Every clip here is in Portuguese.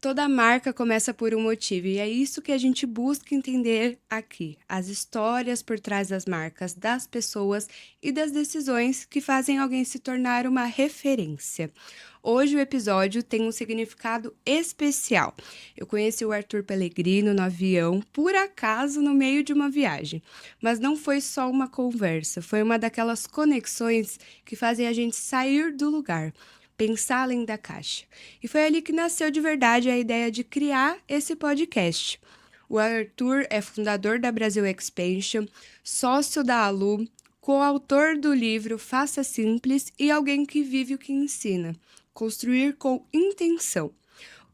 Toda marca começa por um motivo, e é isso que a gente busca entender aqui: as histórias por trás das marcas, das pessoas e das decisões que fazem alguém se tornar uma referência. Hoje o episódio tem um significado especial. Eu conheci o Arthur Pellegrino no avião, por acaso no meio de uma viagem. Mas não foi só uma conversa, foi uma daquelas conexões que fazem a gente sair do lugar, pensar além da caixa. E foi ali que nasceu de verdade a ideia de criar esse podcast. O Arthur é fundador da Brasil Expansion, sócio da Alu, coautor do livro Faça Simples e alguém que vive o que ensina. Construir com intenção.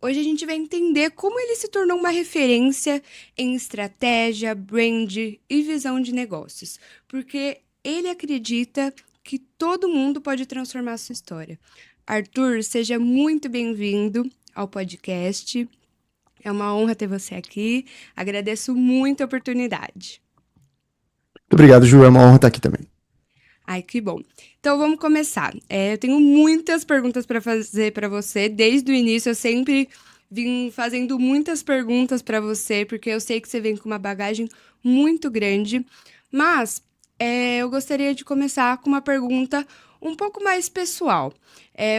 Hoje a gente vai entender como ele se tornou uma referência em estratégia, brand e visão de negócios, porque ele acredita que todo mundo pode transformar sua história. Arthur, seja muito bem-vindo ao podcast. É uma honra ter você aqui. Agradeço muito a oportunidade. Muito obrigado, Ju. É uma honra estar aqui também. Ai, que bom. Então vamos começar. Eu tenho muitas perguntas para fazer para você. Desde o início eu sempre vim fazendo muitas perguntas para você, porque eu sei que você vem com uma bagagem muito grande. Mas eu gostaria de começar com uma pergunta um pouco mais pessoal.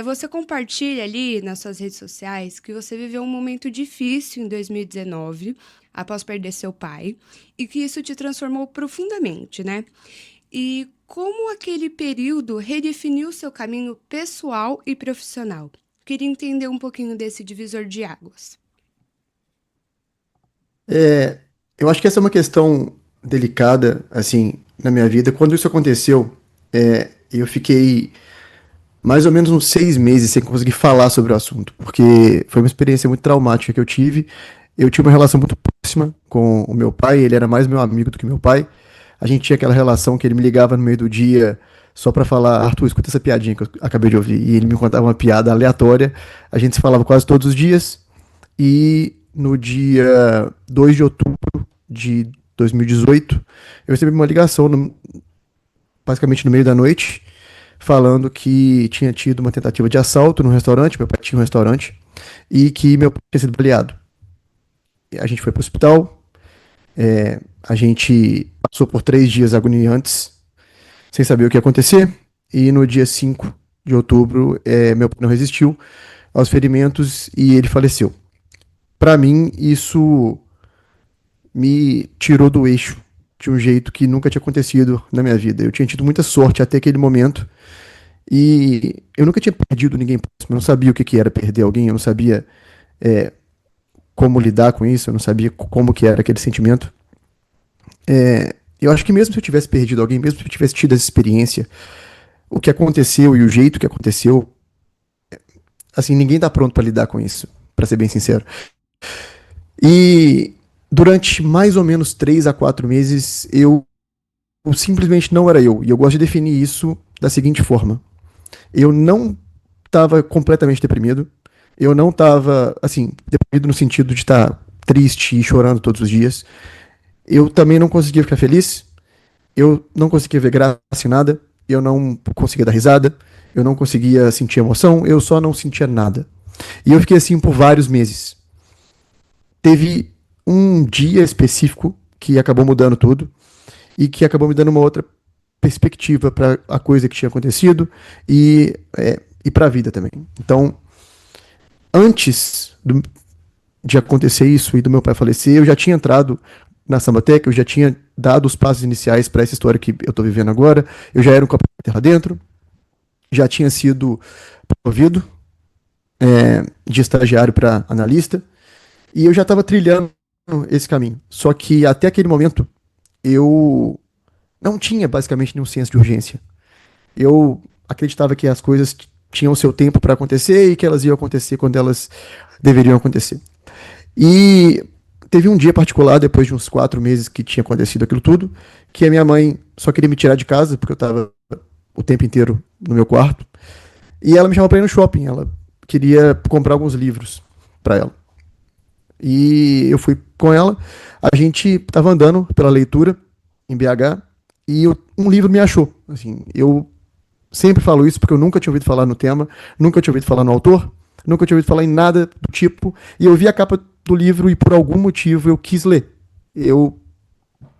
Você compartilha ali nas suas redes sociais que você viveu um momento difícil em 2019, após perder seu pai, e que isso te transformou profundamente, né? E como aquele período redefiniu seu caminho pessoal e profissional? Queria entender um pouquinho desse divisor de águas. É, eu acho que essa é uma questão delicada, assim, na minha vida. Quando isso aconteceu, eu fiquei mais ou menos uns 6 meses sem conseguir falar sobre o assunto, porque foi uma experiência muito traumática que eu tive. Eu tinha uma relação muito próxima com o meu pai, ele era mais meu amigo do que meu pai. A gente tinha aquela relação que ele me ligava no meio do dia só pra falar, Arthur, escuta essa piadinha que eu acabei de ouvir. E ele me contava uma piada aleatória. A gente se falava quase todos os dias. E no dia 2 de outubro de 2018, eu recebi uma ligação, basicamente no meio da noite, falando que tinha tido uma tentativa de assalto no restaurante. Meu pai tinha um restaurante, e que meu pai tinha sido baleado. A gente foi pro hospital, a gente passou por 3 dias agoniantes, sem saber o que ia acontecer, e no dia 5 de outubro, meu pai não resistiu aos ferimentos e ele faleceu. Para mim, isso me tirou do eixo de um jeito que nunca tinha acontecido na minha vida. Eu tinha tido muita sorte até aquele momento e eu nunca tinha perdido ninguém próximo. Eu não sabia o que que era perder alguém, eu não sabia como lidar com isso, eu não sabia como que era aquele sentimento. Eu acho que mesmo se eu tivesse perdido alguém, mesmo se eu tivesse tido essa experiência, o que aconteceu e o jeito que aconteceu, assim, ninguém tá pronto para lidar com isso, para ser bem sincero. E durante mais ou menos 3 a 4 meses, eu simplesmente não era eu. E eu gosto de definir isso da seguinte forma: eu não estava completamente deprimido. Eu não estava, assim, deprimido no sentido de estar triste e chorando todos os dias. Eu também não conseguia ficar feliz. Eu não conseguia ver graça em nada. Eu não conseguia dar risada. Eu não conseguia sentir emoção. Eu só não sentia nada. E eu fiquei assim por vários meses. Teve um dia específico que acabou mudando tudo e que acabou me dando uma outra perspectiva para a coisa que tinha acontecido e para a vida também. Então, de acontecer isso e do meu pai falecer, eu já tinha entrado na Sambateca, eu já tinha dado os passos iniciais para essa história que eu estou vivendo agora, eu já era um copywriter lá dentro, já tinha sido promovido de estagiário para analista, e eu já estava trilhando esse caminho. Só que até aquele momento, eu não tinha basicamente nenhum senso de urgência. Eu acreditava que as coisas tinham o seu tempo para acontecer e que elas iam acontecer quando elas deveriam acontecer. E teve um dia particular, depois de uns 4 meses que tinha acontecido aquilo tudo, que a minha mãe só queria me tirar de casa, porque eu estava o tempo inteiro no meu quarto, e ela me chamou para ir no shopping. Ela queria comprar alguns livros para ela. E eu fui com ela, a gente estava andando pela leitura em BH, e um livro me achou. Assim, eu sempre falo isso porque eu nunca tinha ouvido falar no tema, nunca tinha ouvido falar no autor. nunca tinha ouvido falar em nada do tipo, e eu vi a capa do livro e por algum motivo eu quis ler. Eu,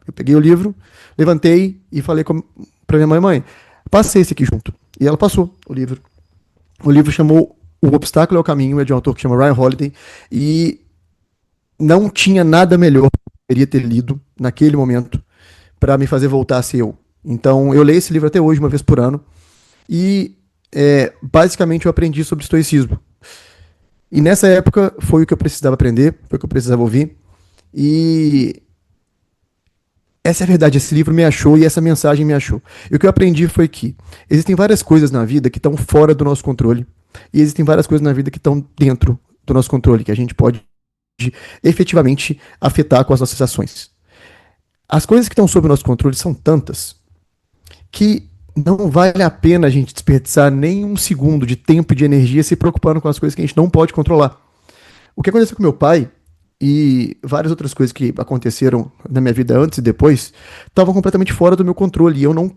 eu peguei o livro, levantei e falei pra minha mãe, mãe, passei esse aqui junto. E ela passou o livro. O livro chamou O Obstáculo é o Caminho, é de um autor que chama Ryan Holiday, e não tinha nada melhor que eu poderia ter lido naquele momento para me fazer voltar a ser eu. Então, eu leio esse livro até hoje, uma vez por ano, e basicamente eu aprendi sobre estoicismo. E nessa época foi o que eu precisava aprender, foi o que eu precisava ouvir, e essa é a verdade, esse livro me achou e essa mensagem me achou. E o que eu aprendi foi que existem várias coisas na vida que estão fora do nosso controle, e existem várias coisas na vida que estão dentro do nosso controle, que a gente pode efetivamente afetar com as nossas ações. As coisas que estão sob o nosso controle são tantas que não vale a pena a gente desperdiçar nem um segundo de tempo e de energia se preocupando com as coisas que a gente não pode controlar. O que aconteceu com meu pai e várias outras coisas que aconteceram na minha vida antes e depois estavam completamente fora do meu controle e eu não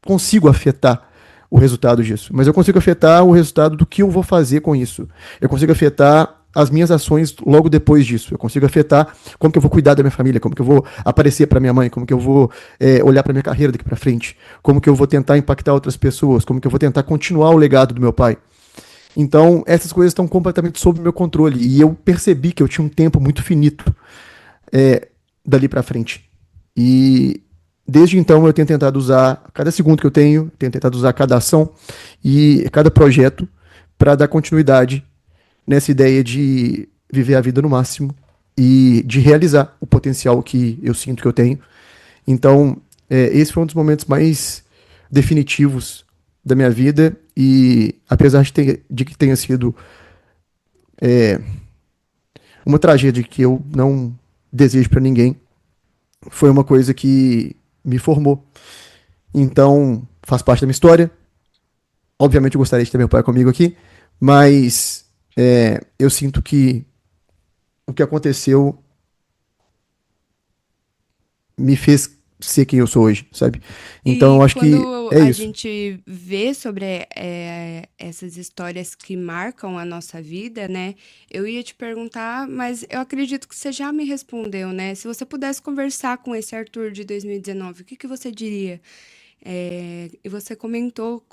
consigo afetar o resultado disso, mas eu consigo afetar o resultado do que eu vou fazer com isso. Eu consigo afetar as minhas ações logo depois disso. Eu consigo afetar como que eu vou cuidar da minha família, como que eu vou aparecer para minha mãe, como que eu vou olhar para minha carreira daqui para frente, como que eu vou tentar impactar outras pessoas, como que eu vou tentar continuar o legado do meu pai. Então, essas coisas estão completamente sob meu controle e eu percebi que eu tinha um tempo muito finito dali para frente. E desde então eu tenho tentado usar cada segundo que eu tenho tentado usar cada ação e cada projeto para dar continuidade nessa ideia de viver a vida no máximo e de realizar o potencial que eu sinto que eu tenho. Então, esse foi um dos momentos mais definitivos da minha vida e apesar de que tenha sido uma tragédia que eu não desejo para ninguém, foi uma coisa que me formou. Então, faz parte da minha história. Obviamente, eu gostaria de ter meu pai comigo aqui, mas eu sinto que o que aconteceu me fez ser quem eu sou hoje, sabe? Então, eu E acho que quando é a isso. gente vê sobre essas histórias que marcam a nossa vida, né? Eu ia te perguntar, mas eu acredito que você já me respondeu, né? Se você pudesse conversar com esse Arthur de 2019, o que que você diria? E você comentou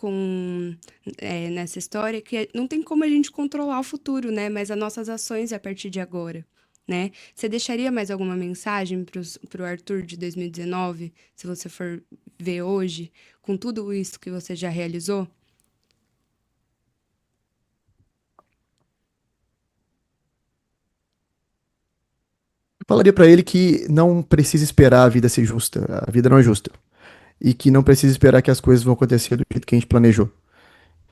nessa história que não tem como a gente controlar o futuro, né? Mas as nossas ações a partir de agora, né? Você deixaria mais alguma mensagem para o Arthur de 2019, se você for ver hoje, com tudo isso que você já realizou? Eu falaria pra ele que não precisa esperar a vida ser justa. A vida não é justa. E que não precisa esperar que as coisas vão acontecer do jeito que a gente planejou.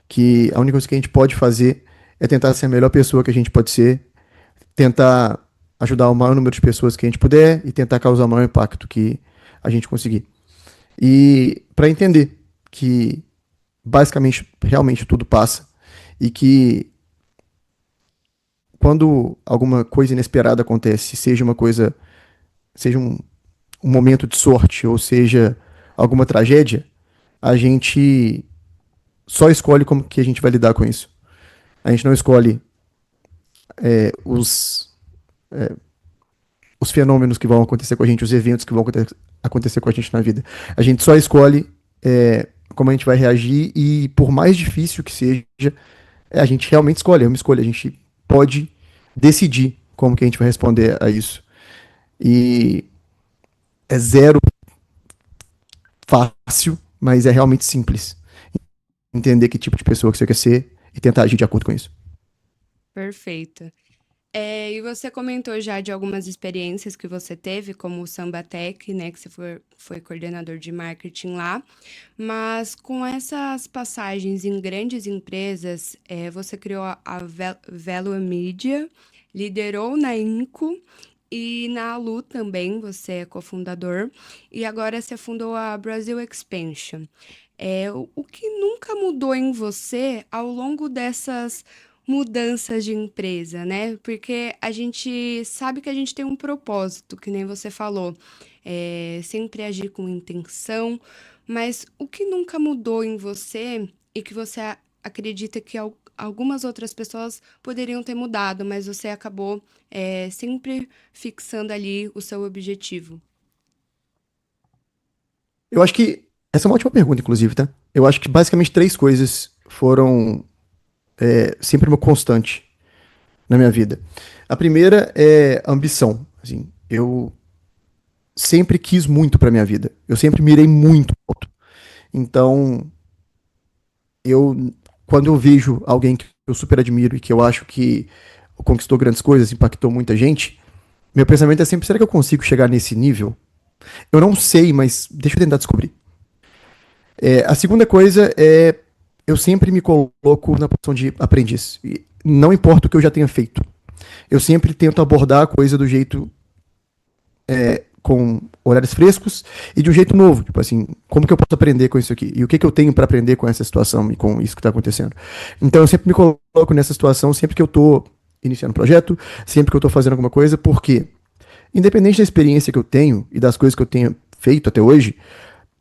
Que a única coisa que a gente pode fazer é tentar ser a melhor pessoa que a gente pode ser, tentar ajudar o maior número de pessoas que a gente puder e tentar causar o maior impacto que a gente conseguir. E para entender que basicamente realmente tudo passa e que quando alguma coisa inesperada acontece, seja uma coisa, seja um momento de sorte ou seja alguma tragédia, a gente só escolhe como que a gente vai lidar com isso. A gente não escolhe os fenômenos que vão acontecer com a gente, os eventos que vão acontecer com a gente na vida. A gente só escolhe como a gente vai reagir e por mais difícil que seja, a gente realmente escolhe, é uma escolha, a gente pode decidir como que a gente vai responder a isso. E é zero fácil, mas é realmente simples. Entender que tipo de pessoa que você quer ser e tentar agir de acordo com isso. Perfeito. E você comentou já de algumas experiências que você teve, como o Sambatec, né, que você foi coordenador de marketing lá, mas com essas passagens em grandes empresas, você criou a Velo Media, liderou na Inco e na Alu também, você é cofundador, e agora você fundou a Brasil Expansion. O que nunca mudou em você ao longo dessas mudanças de empresa, né? Porque a gente sabe que a gente tem um propósito, que nem você falou, sempre agir com intenção, mas o que nunca mudou em você e que você acredita que algumas outras pessoas poderiam ter mudado, mas você acabou sempre fixando ali o seu objetivo. Eu acho que essa é uma ótima pergunta, inclusive, tá? Eu acho que basicamente três coisas foram sempre uma constante na minha vida. A primeira é ambição. Assim, eu sempre quis muito pra minha vida. Eu sempre mirei muito alto. Então, eu quando eu vejo alguém que eu super admiro e que eu acho que conquistou grandes coisas, impactou muita gente, meu pensamento é sempre, será que eu consigo chegar nesse nível? Eu não sei, mas deixa eu tentar descobrir. A segunda coisa é eu sempre me coloco na posição de aprendiz. E não importa o que eu já tenha feito. Eu sempre tento abordar a coisa do jeito com horários frescos e de um jeito novo. Tipo assim, como que eu posso aprender com isso aqui? E o que que eu tenho para aprender com essa situação e com isso que está acontecendo? Então eu sempre me coloco nessa situação, sempre que eu tô iniciando um projeto, sempre que eu tô fazendo alguma coisa, porque independente da experiência que eu tenho e das coisas que eu tenho feito até hoje,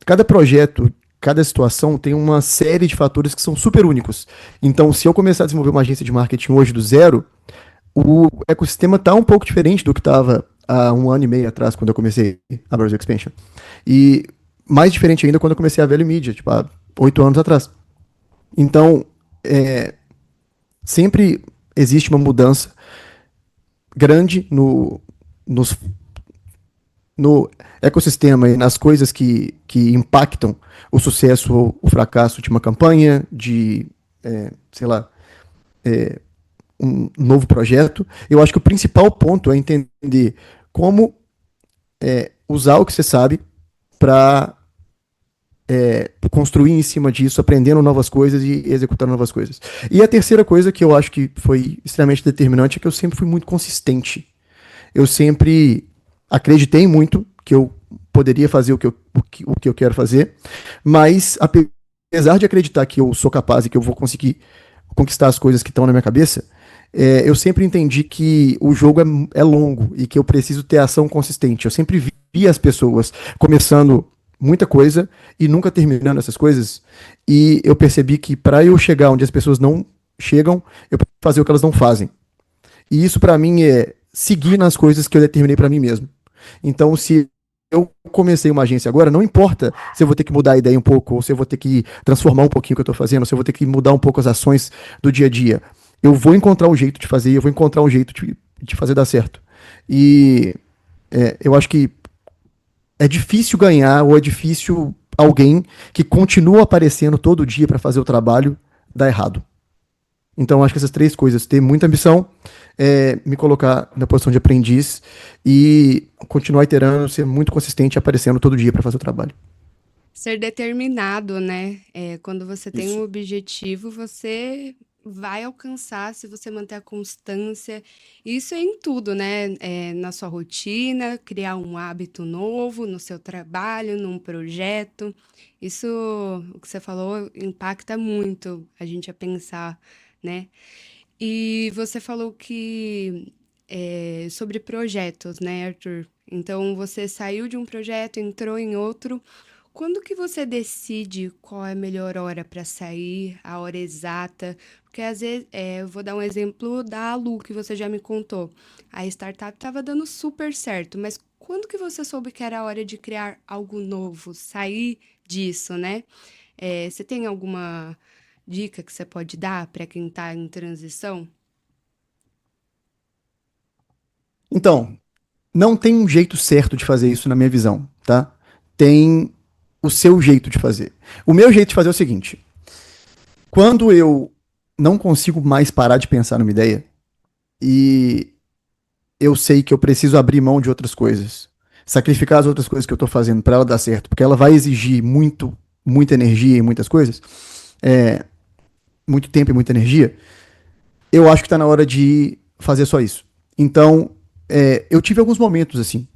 cada projeto, cada situação tem uma série de fatores que são super únicos. Então, se eu começar a desenvolver uma agência de marketing hoje do zero, o ecossistema está um pouco diferente do que estava há um ano e meio atrás, quando eu comecei a Brasil Expansion. E mais diferente ainda quando eu comecei a Velho Media, tipo, há 8 anos atrás. Então, sempre existe uma mudança grande nos, no ecossistema e nas coisas que impactam o sucesso ou o fracasso de uma campanha, de, sei lá, um novo projeto. Eu acho que o principal ponto é entender como usar o que você sabe para construir em cima disso, aprendendo novas coisas e executando novas coisas. E a terceira coisa que eu acho que foi extremamente determinante é que eu sempre fui muito consistente. Eu sempre acreditei muito que eu poderia fazer o que eu quero fazer, mas apesar de acreditar que eu sou capaz e que eu vou conseguir conquistar as coisas que estão na minha cabeça, eu sempre entendi que o jogo é longo e que eu preciso ter ação consistente. Eu sempre vi as pessoas começando muita coisa e nunca terminando essas coisas, e eu percebi que para eu chegar onde as pessoas não chegam, eu preciso fazer o que elas não fazem. E isso para mim é seguir nas coisas que eu determinei para mim mesmo. Então, se eu comecei uma agência agora, não importa se eu vou ter que mudar a ideia um pouco, ou se eu vou ter que transformar um pouquinho o que eu estou fazendo, ou se eu vou ter que mudar um pouco as ações do dia a dia. Eu vou encontrar um jeito de fazer, eu vou encontrar um jeito de fazer dar certo. E eu acho que é difícil ganhar, ou é difícil alguém que continua aparecendo todo dia para fazer o trabalho dar errado. Então, acho que essas três coisas, ter muita ambição, me colocar na posição de aprendiz e continuar iterando, ser muito consistente, aparecendo todo dia para fazer o trabalho. Ser determinado, né? Quando você tem um Isso. objetivo, você vai alcançar se você manter a constância. Isso é em tudo, né? Na sua rotina, criar um hábito novo no seu trabalho, num projeto. Isso, o que você falou, impacta muito a gente a pensar, né? E você falou que sobre projetos, né, Arthur? Então você saiu de um projeto, entrou em outro. Quando que você decide qual é a melhor hora para sair, a hora exata? Porque às vezes, eu vou dar um exemplo da Lu, que você já me contou. A startup estava dando super certo, mas quando que você soube que era a hora de criar algo novo, sair disso, né? Você tem alguma dica que você pode dar para quem está em transição? Então, não tem um jeito certo de fazer isso na minha visão, tá? Tem o seu jeito de fazer. O meu jeito de fazer é o seguinte: quando eu não consigo mais parar de pensar numa ideia e eu sei que eu preciso abrir mão de outras coisas, sacrificar as outras coisas que eu tô fazendo para ela dar certo, porque ela vai exigir muita energia e muitas coisas, muito tempo e muita energia, eu acho que tá na hora de fazer só isso. Então, eu tive alguns momentos assim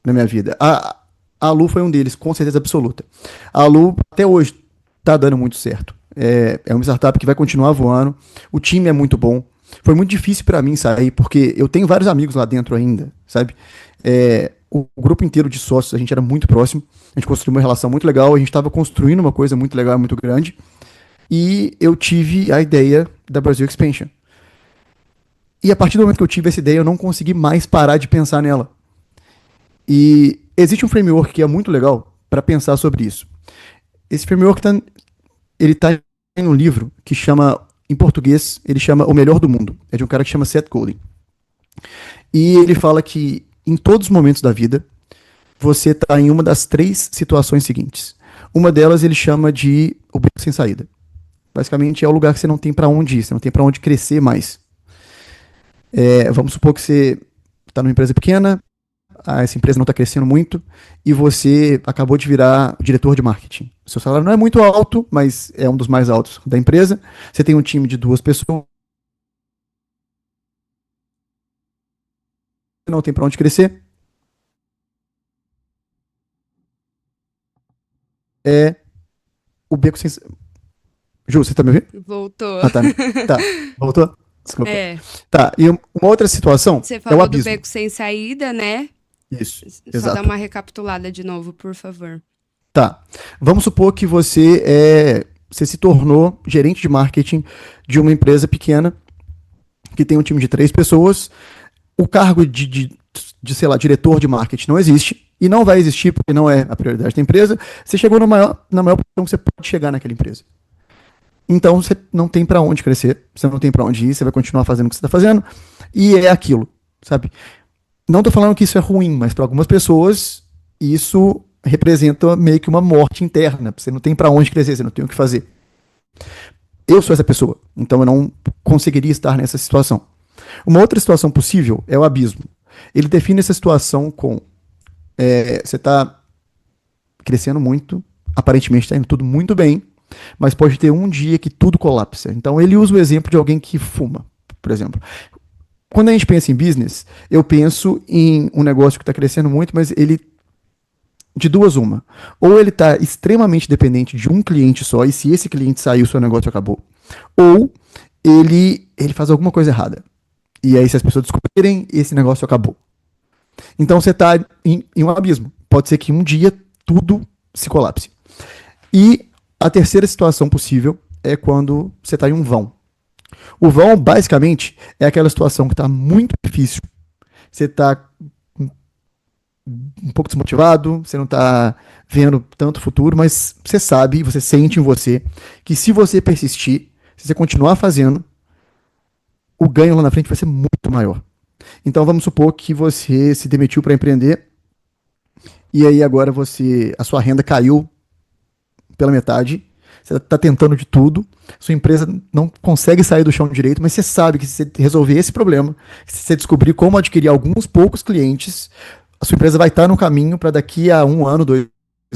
na minha vida. A Lu foi um deles, com certeza absoluta. A Lu, até hoje, tá dando muito certo. É uma startup que vai continuar voando. O time é muito bom. Foi muito difícil para mim sair, porque eu tenho vários amigos lá dentro ainda, sabe? O grupo inteiro de sócios, a gente era muito próximo. A gente construiu uma relação muito legal. A gente estava construindo uma coisa muito legal, muito grande. e eu tive a ideia da Brasil Expansion. E a partir do momento que eu tive essa ideia, eu não consegui mais parar de pensar nela. E existe um framework que é muito legal para pensar sobre isso. Esse framework ele tá em um livro que chama, em português, ele chama O Melhor do Mundo. É de um cara que chama Seth Godin. E ele fala que em todos os momentos da vida, você está em uma das três situações seguintes. Uma delas ele chama de o beco sem saída. Basicamente é o lugar que você não tem para onde ir, você não tem para onde crescer mais. Vamos supor que você está numa empresa pequena, essa empresa não está crescendo muito e você acabou de virar diretor de marketing. O seu salário não é muito alto, mas é um dos mais altos da empresa. Você tem um time de 2 pessoas, não tem para onde crescer. É o beco sem. Ju, você tá me ouvindo? Voltou. Ah, tá. Tá. Voltou? Desculpa. É, Tá. E uma outra situação você é o falou do abismo. beco sem saída, né? Isso. Só dá Exato. uma recapitulada de novo, por favor. Tá. Vamos supor que você se tornou gerente de marketing de uma empresa pequena que tem um time de 3 pessoas. O cargo sei lá, diretor de marketing não existe e não vai existir porque não é a prioridade da empresa. Você chegou na maior posição que você pode chegar naquela empresa. Então você não tem para onde crescer, você não tem para onde ir, você vai continuar fazendo o que você está fazendo e é aquilo, sabe? Não tô falando que isso é ruim, mas para algumas pessoas isso representa meio que uma morte interna. Você não tem para onde crescer, você não tem o que fazer. Eu sou essa pessoa, então eu não conseguiria estar nessa situação. Uma outra situação possível é o abismo. Ele define essa situação com você está crescendo muito, aparentemente está indo tudo muito bem, mas pode ter um dia que tudo colapsa. Então ele usa o exemplo de alguém que fuma, por exemplo. Quando a gente pensa em business, eu penso em um negócio que está crescendo muito, mas ele de duas uma. Ou ele está extremamente dependente de um cliente só, e se esse cliente sair, o seu negócio acabou. Ou ele faz alguma coisa errada. E aí, se as pessoas descobrirem, esse negócio acabou. Então você está em um abismo. Pode ser que um dia tudo se colapse. E a terceira situação possível é quando você está em um vão. O vão, basicamente, é aquela situação que está muito difícil. Você está um pouco desmotivado, você não está vendo tanto futuro, mas você sabe, você sente em você que se você persistir, se você continuar fazendo, o ganho lá na frente vai ser muito maior. Então vamos supor que você se demitiu para empreender e aí agora a sua renda caiu pela metade, você está tentando de tudo, sua empresa não consegue sair do chão direito, mas você sabe que se você resolver esse problema, se você descobrir como adquirir alguns poucos clientes, a sua empresa vai estar no caminho para daqui a 1 ano, 2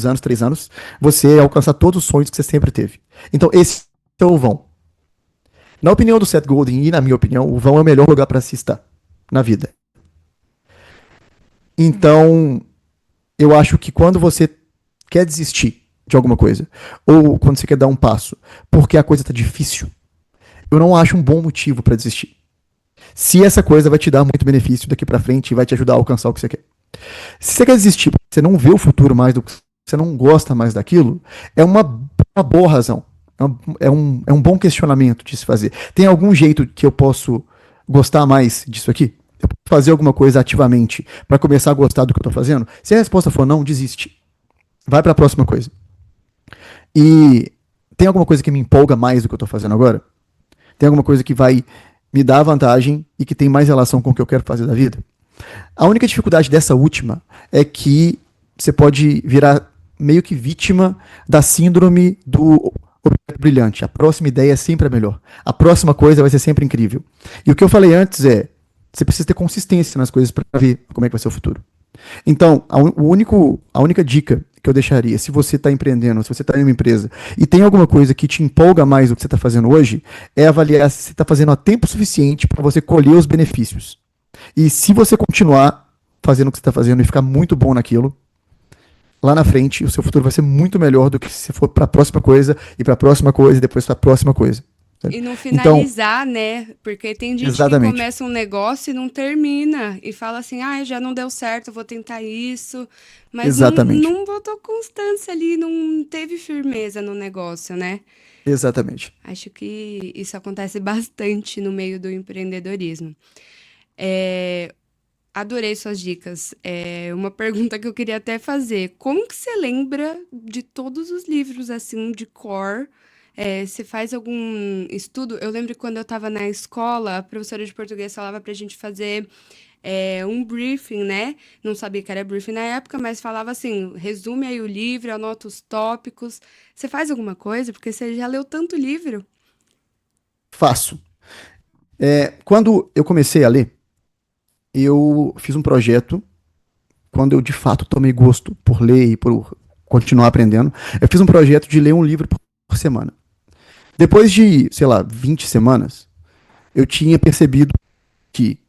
anos, 3 anos, você alcançar todos os sonhos que você sempre teve. Então esse é o vão. Na opinião do Seth Godin e na minha opinião, o vão é o melhor lugar para se estar na vida. Então, eu acho que quando você quer desistir de alguma coisa, ou quando você quer dar um passo, porque a coisa tá difícil, eu não acho um bom motivo para desistir. Se essa coisa vai te dar muito benefício daqui para frente e vai te ajudar a alcançar o que você quer. Se você quer desistir porque você não vê o futuro mais, você não gosta mais daquilo, é uma boa razão. É um bom questionamento de se fazer. Tem algum jeito que eu posso gostar mais disso aqui? Eu posso fazer alguma coisa ativamente para começar a gostar do que eu tô fazendo? Se a resposta for não, desiste. Vai para a próxima coisa. E tem alguma coisa que me empolga mais do que eu tô fazendo agora? Tem alguma coisa que vai me dar vantagem e que tem mais relação com o que eu quero fazer da vida? A única dificuldade dessa última é que você pode virar meio que vítima da síndrome do objeto brilhante. A próxima ideia é sempre a melhor. A próxima coisa vai ser sempre incrível. E o que eu falei antes você precisa ter consistência nas coisas para ver como é que vai ser o futuro. Então, a única dica que eu deixaria, se você está empreendendo, se você está em uma empresa e tem alguma coisa que te empolga mais do que você está fazendo hoje, é avaliar se você está fazendo a tempo suficiente para você colher os benefícios. E se você continuar fazendo o que você está fazendo e ficar muito bom naquilo, lá na frente o seu futuro vai ser muito melhor do que se for para a próxima coisa e para a próxima coisa e depois para a próxima coisa. E não Então, finalizar, né? Porque tem gente que exatamente. começa um negócio e não termina. E fala assim, ah, já não deu certo, vou tentar isso. Mas não, Exatamente. não botou constância ali, não teve firmeza no negócio, né? Exatamente. Acho que isso acontece bastante no meio do empreendedorismo. É, adorei suas dicas. É uma pergunta que eu queria até fazer. Como que você lembra de todos os livros assim de cor? Você faz algum estudo? Eu lembro que quando eu estava na escola, a professora de português falava para a gente fazer um briefing, né? Não sabia que era briefing na época, mas falava assim: resume aí o livro, anota os tópicos. Você faz alguma coisa? Porque você já leu tanto livro. Faço. Quando eu comecei a ler, eu fiz um projeto, quando eu de fato tomei gosto por ler e por continuar aprendendo, eu fiz um projeto de ler um livro por semana. Depois de, sei lá, 20 semanas, eu tinha percebido que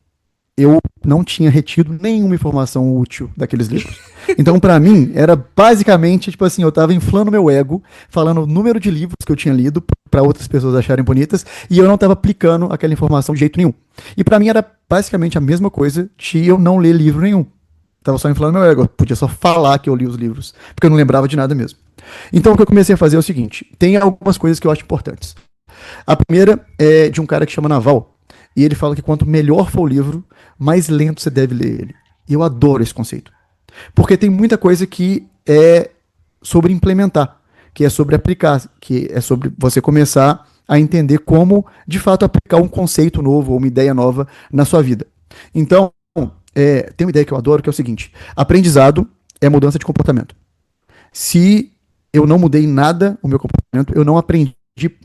eu não tinha retido nenhuma informação útil daqueles livros. Então, pra mim, era basicamente, tipo assim, eu tava inflando meu ego, falando o número de livros que eu tinha lido pra outras pessoas acharem bonitas, e eu não tava aplicando aquela informação de jeito nenhum. E pra mim era basicamente a mesma coisa de eu não ler livro nenhum. Tava só inflando meu ego, eu podia só falar que eu li os livros, porque eu não lembrava de nada mesmo. Então, o que eu comecei a fazer é o seguinte: tem algumas coisas que eu acho importantes. A primeira é de um cara que chama Naval. E ele fala que quanto melhor for o livro, mais lento você deve ler ele. E eu adoro esse conceito. Porque tem muita coisa que é sobre implementar, que é sobre aplicar, que é sobre você começar a entender como, de fato, aplicar um conceito novo ou uma ideia nova na sua vida. Então, tem uma ideia que eu adoro, que é o seguinte: aprendizado é mudança de comportamento. Se eu não mudei nada o meu comportamento, eu não aprendi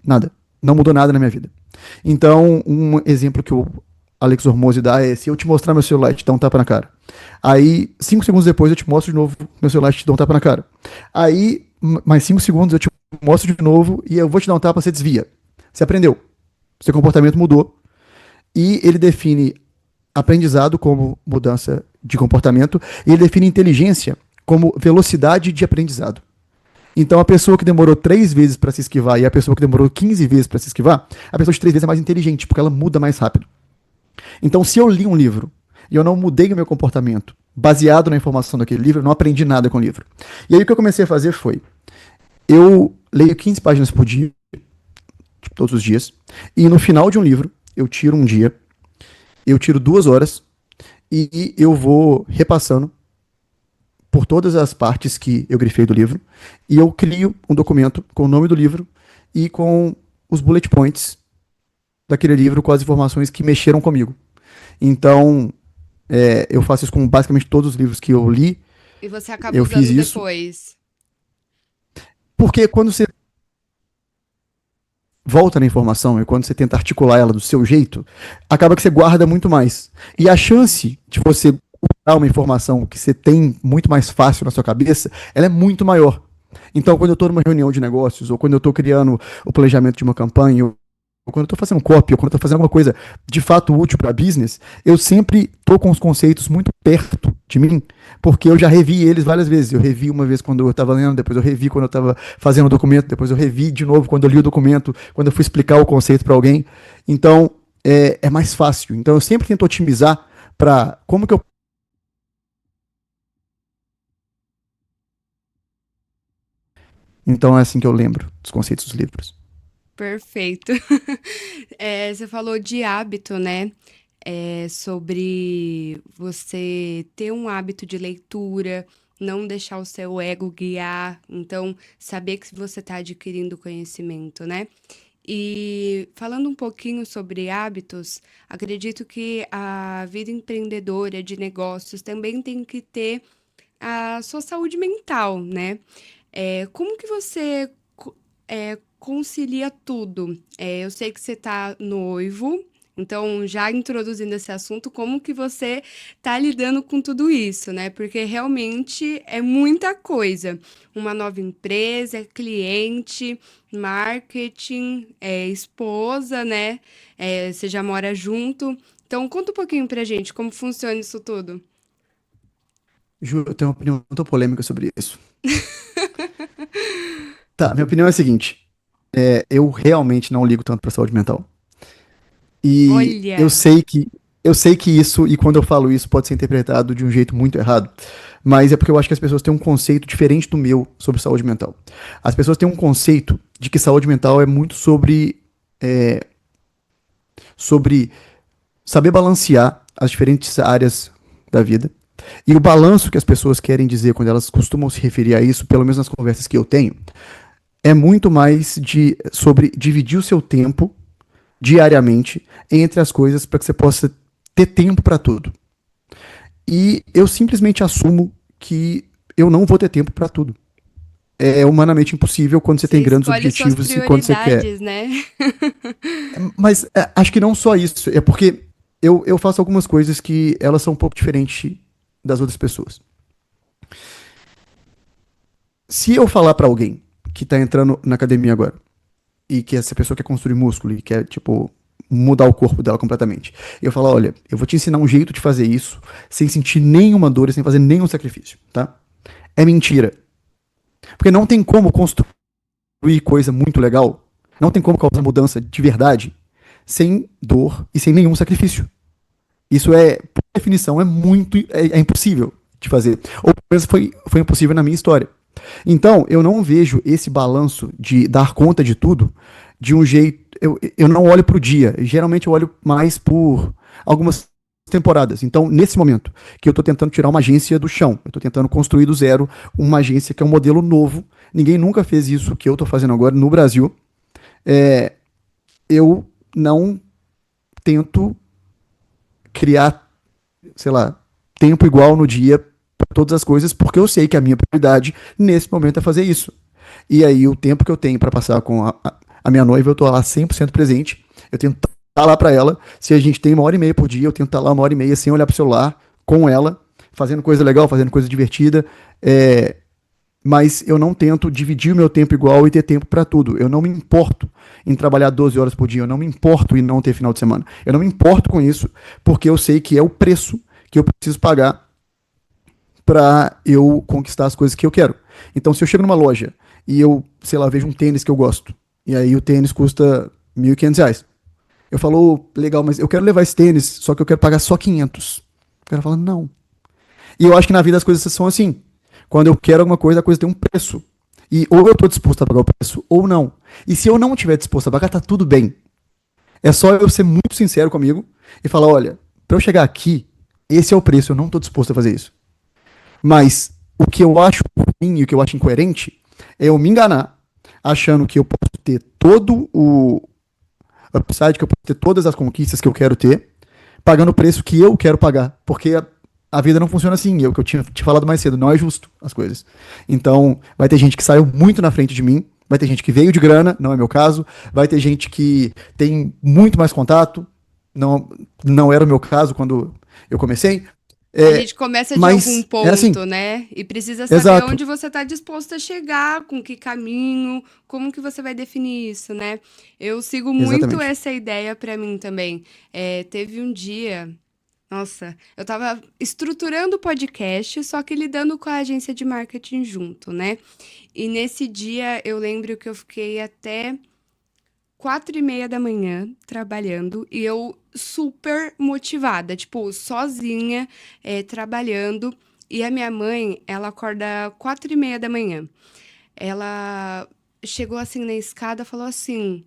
nada. Não mudou nada na minha vida. Então, um exemplo que o Alex Hormozzi dá é: se eu te mostrar meu celular e te dar um tapa na cara. Aí, 5 segundos depois, eu te mostro de novo meu celular e te dou um tapa na cara. Aí, mais 5 segundos, eu te mostro de novo e eu vou te dar um tapa, você desvia. Você aprendeu. Seu comportamento mudou. E ele define aprendizado como mudança de comportamento e ele define inteligência como velocidade de aprendizado. Então, a pessoa que demorou 3 vezes para se esquivar e a pessoa que demorou 15 vezes para se esquivar, a pessoa de 3 vezes é mais inteligente, porque ela muda mais rápido. Então, se eu li um livro e eu não mudei o meu comportamento baseado na informação daquele livro, eu não aprendi nada com o livro. E aí, o que eu comecei a fazer foi: eu leio 15 páginas por dia, tipo, todos os dias, e no final de um livro, eu tiro um dia, eu tiro 2 horas e eu vou repassando por todas as partes que eu grifei do livro, e eu crio um documento com o nome do livro e com os bullet points daquele livro, com as informações que mexeram comigo. Então, eu faço isso com basicamente todos os livros que eu li. E você acaba Eu fiz usando isso depois. porque quando você volta na informação e quando você tenta articular ela do seu jeito, acaba que você guarda muito mais. E a chance de você usar uma informação que você tem muito mais fácil na sua cabeça, ela é muito maior. Então, quando eu estou numa reunião de negócios, ou quando eu estou criando o planejamento de uma campanha, ou quando eu estou fazendo copy, ou quando eu estou fazendo alguma coisa de fato útil para business, eu sempre estou com os conceitos muito perto de mim, porque eu já revi eles várias vezes. Eu revi uma vez quando eu estava lendo, depois eu revi quando eu estava fazendo o documento, depois eu revi de novo quando eu li o documento, quando eu fui explicar o conceito para alguém. Então, é mais fácil. Então, eu sempre tento otimizar para como que eu. Então, é assim que eu lembro dos conceitos dos livros. Perfeito. Você falou de hábito, né? Sobre você ter um hábito de leitura, não deixar o seu ego guiar, então saber que você está adquirindo conhecimento, né? E falando um pouquinho sobre hábitos, acredito que a vida empreendedora de negócios também tem que ter a sua saúde mental, né? Como que você concilia tudo? Eu sei que você tá noivo, então já introduzindo esse assunto, como que você tá lidando com tudo isso, né? Porque realmente é muita coisa. Uma nova empresa, cliente, marketing, esposa, né? Você já mora junto. Então, conta um pouquinho pra gente como funciona isso tudo. Ju, eu tenho uma opinião muito polêmica sobre isso. Tá, minha opinião é a seguinte: eu realmente não ligo tanto pra saúde mental. E Olha, eu sei que isso, e quando eu falo isso, pode ser interpretado de um jeito muito errado, mas é porque eu acho que as pessoas têm um conceito diferente do meu sobre saúde mental. As pessoas têm um conceito de que saúde mental é muito sobre saber balancear as diferentes áreas da vida. E o balanço que as pessoas querem dizer quando elas costumam se referir a isso, pelo menos nas conversas que eu tenho, é muito mais sobre dividir o seu tempo diariamente entre as coisas para que você possa ter tempo para tudo. E eu simplesmente assumo que eu não vou ter tempo para tudo. É humanamente impossível quando você Você tem grandes escolhe suas objetivos e quando você quer. prioridades, né? Mas acho que não só isso. É porque eu faço algumas coisas que elas são um pouco diferentes das outras pessoas. Se eu falar para alguém que tá entrando na academia agora e que essa pessoa quer construir músculo e quer, tipo, mudar o corpo dela completamente, eu falar, olha, eu vou te ensinar um jeito de fazer isso sem sentir nenhuma dor e sem fazer nenhum sacrifício, tá? É mentira. Porque não tem como construir coisa muito legal, não tem como causar mudança de verdade sem dor e sem nenhum sacrifício. Isso é, por definição, é impossível de fazer. Ou pelo menos foi impossível na minha história. Então, eu não vejo esse balanço de dar conta de tudo de um jeito. Eu não olho para o dia. Geralmente eu olho mais por algumas temporadas. Então, nesse momento, que eu estou tentando tirar uma agência do chão, eu estou tentando construir do zero uma agência que é um modelo novo. Ninguém nunca fez isso que eu estou fazendo agora no Brasil. É, eu não tento criar, sei lá, tempo igual no dia para todas as coisas, porque eu sei que a minha prioridade nesse momento é fazer isso. E aí o tempo que eu tenho para passar com a minha noiva, eu tô lá 100% presente. Eu tento estar lá para ela. Se a gente tem 1 hora e meia por dia, eu tento estar lá 1 hora e meia sem olhar pro celular, com ela, fazendo coisa legal, fazendo coisa divertida. Mas eu não tento dividir o meu tempo igual e ter tempo para tudo. Eu não me importo em trabalhar 12 horas por dia, eu não me importo em não ter final de semana. Eu não me importo com isso, porque eu sei que é o preço que eu preciso pagar para eu conquistar as coisas que eu quero. Então, se eu chego numa loja e eu, sei lá, vejo um tênis que eu gosto, e aí o tênis custa R$ 1.500. Eu falo, oh, legal, mas eu quero levar esse tênis, só que eu quero pagar só 500. O cara fala, não. E eu acho que na vida as coisas são assim. Quando eu quero alguma coisa, a coisa tem um preço. E ou eu estou disposto a pagar o preço, ou não. E se eu não estiver disposto a pagar, tá tudo bem. É só eu ser muito sincero comigo e falar, olha, para eu chegar aqui, esse é o preço, eu não estou disposto a fazer isso. Mas o que eu acho ruim e o que eu acho incoerente é eu me enganar, achando que eu posso ter todo o upside, que eu posso ter todas as conquistas que eu quero ter, pagando o preço que eu quero pagar. Porque a vida não funciona assim. É o que eu tinha te falado mais cedo. Não é justo as coisas. Então, vai ter gente que saiu muito na frente de mim. Vai ter gente que veio de grana, não é meu caso. Vai ter gente que tem muito mais contato. Não, não era o meu caso quando eu comecei. A gente começa de algum Mas é assim, ponto, né? E precisa saber exato. onde você está disposto a chegar, com que caminho, como que você vai definir isso, né? Eu sigo muito Exatamente. essa ideia para mim também. Teve um dia, nossa, eu estava estruturando o podcast, só que lidando com a agência de marketing junto, né? E nesse dia eu lembro que eu fiquei até 4h30 da manhã trabalhando e eu super motivada, tipo, sozinha, trabalhando. E a minha mãe, ela acorda 4h30 da manhã. Ela chegou assim na escada, falou assim: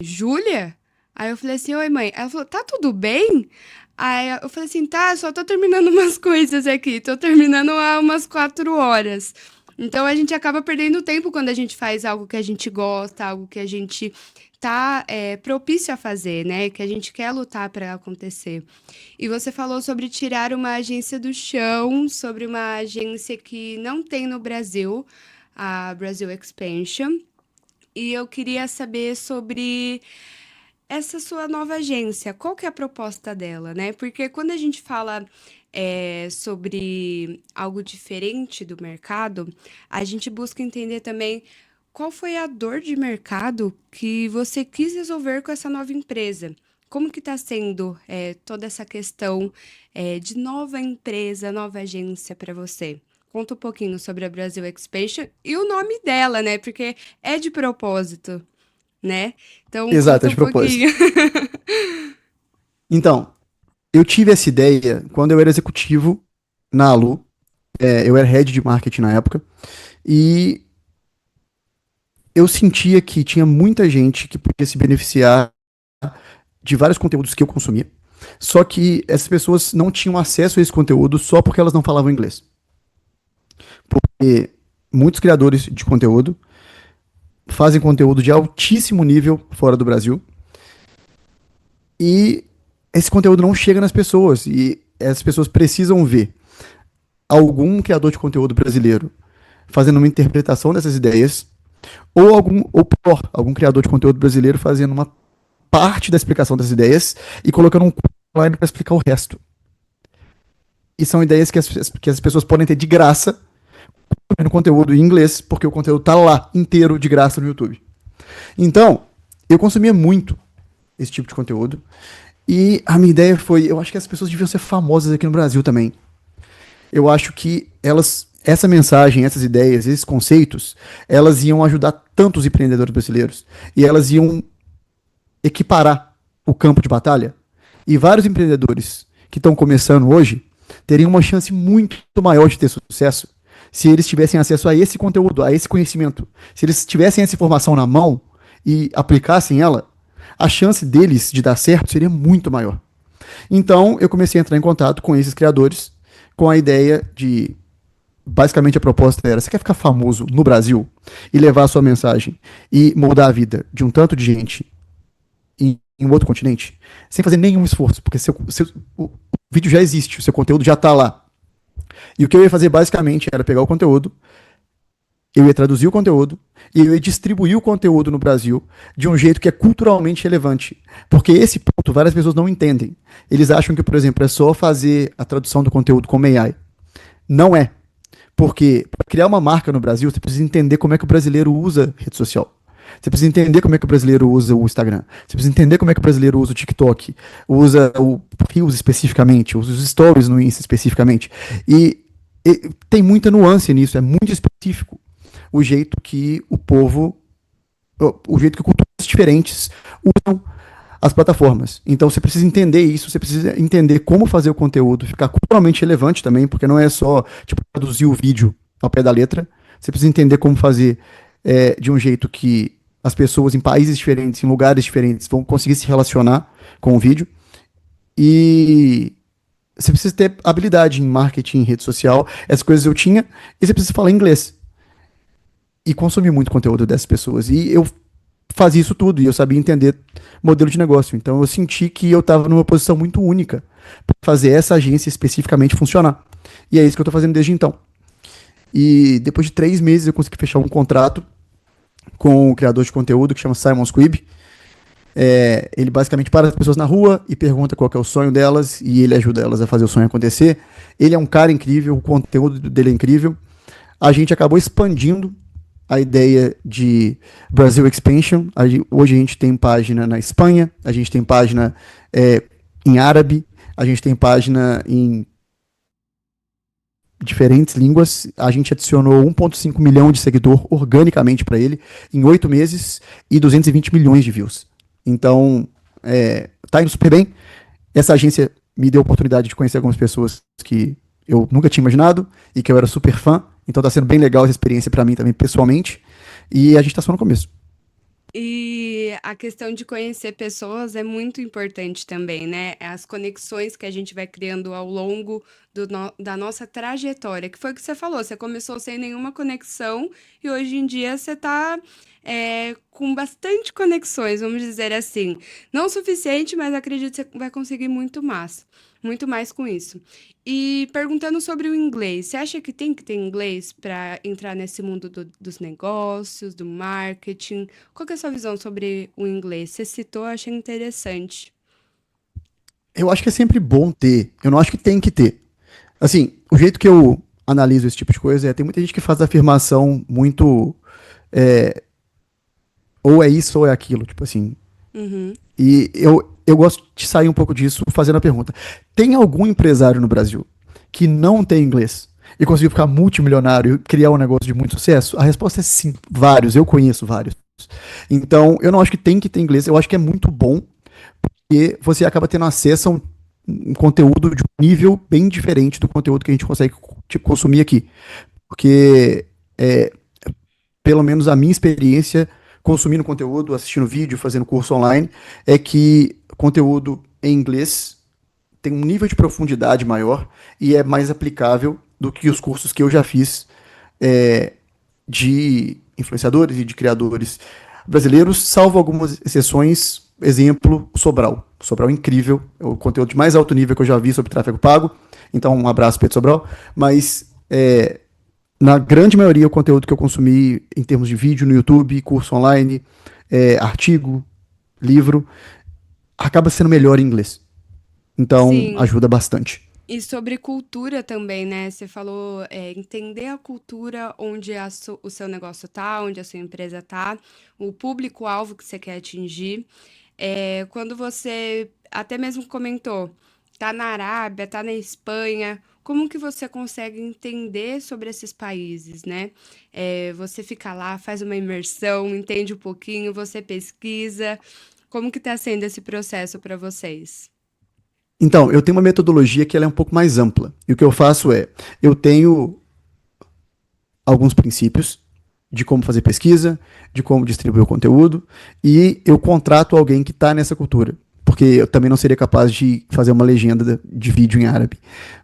Júlia? Aí eu falei assim: oi, mãe. Ela falou: tá tudo bem? Aí eu falei assim: tá, só tô terminando umas coisas aqui, tô terminando há umas 4 horas. Então a gente acaba perdendo tempo quando a gente faz algo que a gente gosta, algo que a gente tá propício a fazer, né? Que a gente quer lutar para acontecer. E você falou sobre tirar uma agência do chão, sobre uma agência que não tem no Brasil, a Brasil Expansion. E eu queria saber sobre essa sua nova agência. Qual que é a proposta dela, né? Porque quando a gente fala sobre algo diferente do mercado, a gente busca entender também qual foi a dor de mercado que você quis resolver com essa nova empresa. Como que está sendo toda essa questão de nova empresa, nova agência para você? Conta um pouquinho sobre a Brasil Expansion e o nome dela, né? Porque é de propósito, né? Então Exato, é conta de um pouquinho. propósito. Então, eu tive essa ideia quando eu era executivo na Alu. Eu era head de marketing na época. E eu sentia que tinha muita gente que podia se beneficiar de vários conteúdos que eu consumia, só que essas pessoas não tinham acesso a esse conteúdo só porque elas não falavam inglês. Porque muitos criadores de conteúdo fazem conteúdo de altíssimo nível fora do Brasil e esse conteúdo não chega nas pessoas e essas pessoas precisam ver algum criador de conteúdo brasileiro fazendo uma interpretação dessas ideias ou pior, algum criador de conteúdo brasileiro fazendo uma parte da explicação das ideias e colocando um curso online para explicar o resto. E são ideias que as pessoas podem ter de graça no conteúdo em inglês, porque o conteúdo tá lá inteiro de graça no YouTube. Então, eu consumia muito esse tipo de conteúdo. E a minha ideia foi, eu acho que as pessoas deviam ser famosas aqui no Brasil também. Eu acho que essa mensagem, essas ideias, esses conceitos, elas iam ajudar tanto os empreendedores brasileiros. E elas iam equiparar o campo de batalha. E vários empreendedores que estão começando hoje teriam uma chance muito maior de ter sucesso se eles tivessem acesso a esse conteúdo, a esse conhecimento. Se eles tivessem essa informação na mão e aplicassem ela, a chance deles de dar certo seria muito maior. Então, eu comecei a entrar em contato com esses criadores com a ideia de... Basicamente, a proposta era: você quer ficar famoso no Brasil e levar a sua mensagem e moldar a vida de um tanto de gente em um outro continente, sem fazer nenhum esforço, porque o vídeo já existe, o seu conteúdo já está lá. E o que eu ia fazer basicamente era pegar o conteúdo, eu ia traduzir o conteúdo e eu ia distribuir o conteúdo no Brasil de um jeito que é culturalmente relevante. Porque esse ponto várias pessoas não entendem. Eles acham que, por exemplo, é só fazer a tradução do conteúdo com AI. Não é. Porque para criar uma marca no Brasil, você precisa entender como é que o brasileiro usa rede social. Você precisa entender como é que o brasileiro usa o Instagram. Você precisa entender como é que o brasileiro usa o TikTok, usa o Reels especificamente, usa os Stories no Insta especificamente. E tem muita nuance nisso, é muito específico o jeito que o jeito que culturas diferentes usam as plataformas. Então você precisa entender isso, você precisa entender como fazer o conteúdo ficar culturalmente relevante também, porque não é só tipo, traduzir o vídeo ao pé da letra. Você precisa entender como fazer de um jeito que as pessoas em países diferentes, em lugares diferentes, vão conseguir se relacionar com o vídeo. E você precisa ter habilidade em marketing, em rede social. Essas coisas eu tinha. E você precisa falar inglês. E consumir muito conteúdo dessas pessoas. E eu fazia isso tudo. E eu sabia entender modelo de negócio. Então eu senti que eu estava numa posição muito única para fazer essa agência especificamente funcionar. E é isso que eu estou fazendo desde então. E depois de 3 meses eu consegui fechar um contrato com o criador de conteúdo que chama Simon Squibb. Ele basicamente para as pessoas na rua e pergunta qual que é o sonho delas e ele ajuda elas a fazer o sonho acontecer. Ele é um cara incrível, o conteúdo dele é incrível. A gente acabou expandindo a ideia de Brasil Expansion. Hoje a gente tem página na Espanha, a gente tem página em árabe, a gente tem página em diferentes línguas. A gente adicionou 1,5 milhão de seguidor organicamente para ele em 8 meses e 220 milhões de views. Então, tá indo super bem. Essa agência me deu a oportunidade de conhecer algumas pessoas que eu nunca tinha imaginado e que eu era super fã. Então tá sendo bem legal essa experiência para mim também, pessoalmente. E a gente tá só no começo. E a questão de conhecer pessoas é muito importante também, né? As conexões que a gente vai criando ao longo da nossa trajetória, que foi o que você falou, você começou sem nenhuma conexão e hoje em dia você está com bastante conexões, vamos dizer assim. Não o suficiente, mas acredito que você vai conseguir muito mais com isso. E perguntando sobre o inglês, você acha que tem que ter inglês para entrar nesse mundo dos negócios, do marketing? Qual que é a sua visão sobre o inglês? Você citou, eu achei interessante. Eu acho que é sempre bom ter. Eu não acho que tem que ter. Assim, o jeito que eu analiso esse tipo de coisa tem muita gente que faz afirmação muito. é, ou é isso ou é aquilo, tipo assim. Uhum. E eu gosto de sair um pouco disso fazendo a pergunta: tem algum empresário no Brasil que não tem inglês e conseguiu ficar multimilionário e criar um negócio de muito sucesso? A resposta é sim, vários, eu conheço vários. Então, eu não acho que tem que ter inglês, eu acho que é muito bom, porque você acaba tendo acesso a um conteúdo de um nível bem diferente do conteúdo que a gente consegue consumir aqui. Porque pelo menos a minha experiência consumindo conteúdo, assistindo vídeo, fazendo curso online, é que conteúdo em inglês tem um nível de profundidade maior e é mais aplicável do que os cursos que eu já fiz é, de influenciadores e de criadores brasileiros, salvo algumas exceções. Exemplo, o Sobral. O Sobral é incrível, é o conteúdo de mais alto nível que eu já vi sobre tráfego pago. Então, um abraço, Pedro Sobral. Mas, na grande maioria, o conteúdo que eu consumi em termos de vídeo no YouTube, curso online, artigo, livro, acaba sendo melhor em inglês. Então, Sim. ajuda bastante. E sobre cultura também, né? Você falou, entender a cultura onde o seu negócio tá, onde a sua empresa tá, o público-alvo que você quer atingir. Quando você até mesmo comentou, tá na Arábia, tá na Espanha, como que você consegue entender sobre esses países, né? Você fica lá, faz uma imersão, entende um pouquinho, você pesquisa. Como que tá sendo esse processo para vocês? Então, eu tenho uma metodologia que ela é um pouco mais ampla. E o que eu faço é, eu tenho alguns princípios de como fazer pesquisa, de como distribuir o conteúdo, e eu contrato alguém que está nessa cultura. Porque eu também não seria capaz de fazer uma legenda de vídeo em árabe.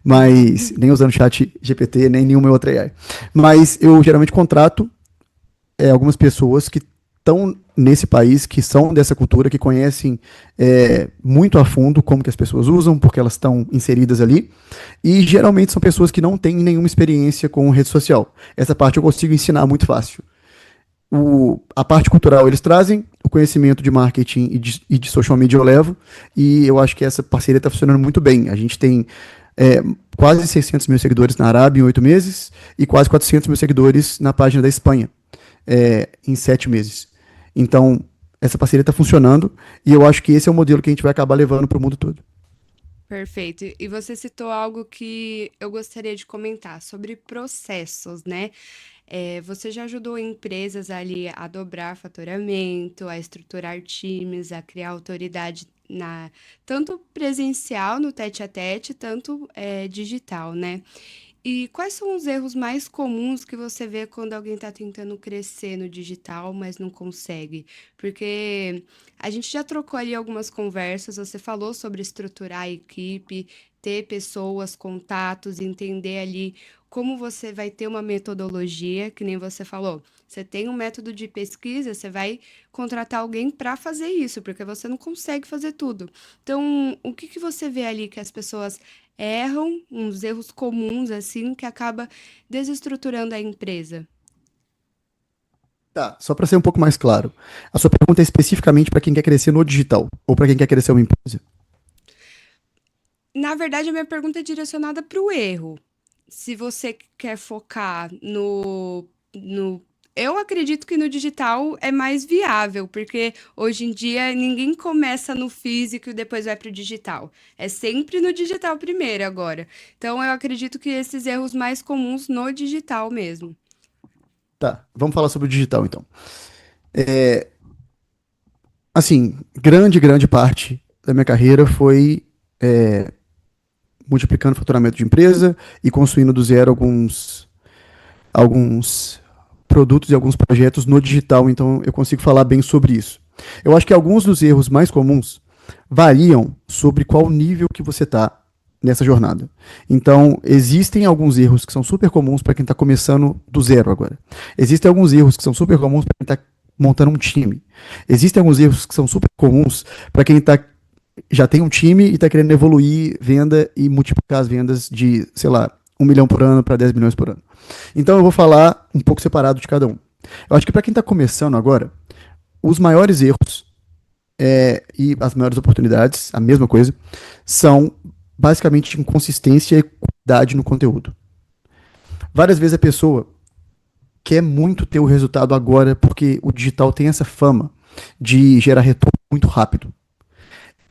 Mas, nem usando chat GPT, nem nenhuma outra AI. Mas eu geralmente contrato algumas pessoas que estão nesse país, que são dessa cultura, que conhecem muito a fundo como que as pessoas usam, porque elas estão inseridas ali, e geralmente são pessoas que não têm nenhuma experiência com rede social. Essa parte eu consigo ensinar muito fácil. A parte cultural eles trazem, o conhecimento de marketing e de social media eu levo, e eu acho que essa parceria está funcionando muito bem. A gente tem quase 600 mil seguidores na Arábia em 8 meses, e quase 400 mil seguidores na página da Espanha em 7 meses. Então, essa parceria está funcionando e eu acho que esse é o modelo que a gente vai acabar levando para o mundo todo. Perfeito. E você citou algo que eu gostaria de comentar sobre processos, né? Você já ajudou empresas ali a dobrar faturamento, a estruturar times, a criar autoridade tanto presencial no tete a tete, tanto digital, né? E quais são os erros mais comuns que você vê quando alguém está tentando crescer no digital, mas não consegue? Porque a gente já trocou ali algumas conversas, você falou sobre estruturar a equipe, ter pessoas, contatos, entender ali como você vai ter uma metodologia, que nem você falou. Você tem um método de pesquisa, você vai contratar alguém para fazer isso, porque você não consegue fazer tudo. Então, o que que você vê ali que as pessoas erram, uns erros comuns assim, que acaba desestruturando a empresa? Tá, só para ser um pouco mais claro. A sua pergunta é especificamente para quem quer crescer no digital ou para quem quer crescer uma empresa? Na verdade, a minha pergunta é direcionada para o erro. Se você quer focar no. Eu acredito que no digital é mais viável, porque hoje em dia ninguém começa no físico e depois vai para o digital. É sempre no digital primeiro agora. Então, eu acredito que esses erros mais comuns no digital mesmo. Tá, vamos falar sobre o digital então. Assim, grande parte da minha carreira foi multiplicando o faturamento de empresa e construindo do zero alguns produtos e alguns projetos no digital, então eu consigo falar bem sobre isso. Eu acho que alguns dos erros mais comuns variam sobre qual nível que você está nessa jornada. Então, existem alguns erros que são super comuns para quem está começando do zero agora. Existem alguns erros que são super comuns para quem está montando um time. Existem alguns erros que são super comuns para quem já tem um time e está querendo evoluir venda e multiplicar as vendas de, sei lá, 1 milhão por ano para 10 milhões por ano. Então eu vou falar um pouco separado de cada um. Eu acho que para quem está começando agora, os maiores erros e as maiores oportunidades, a mesma coisa, são basicamente inconsistência e qualidade no conteúdo. Várias vezes a pessoa quer muito ter o resultado agora porque o digital tem essa fama de gerar retorno muito rápido.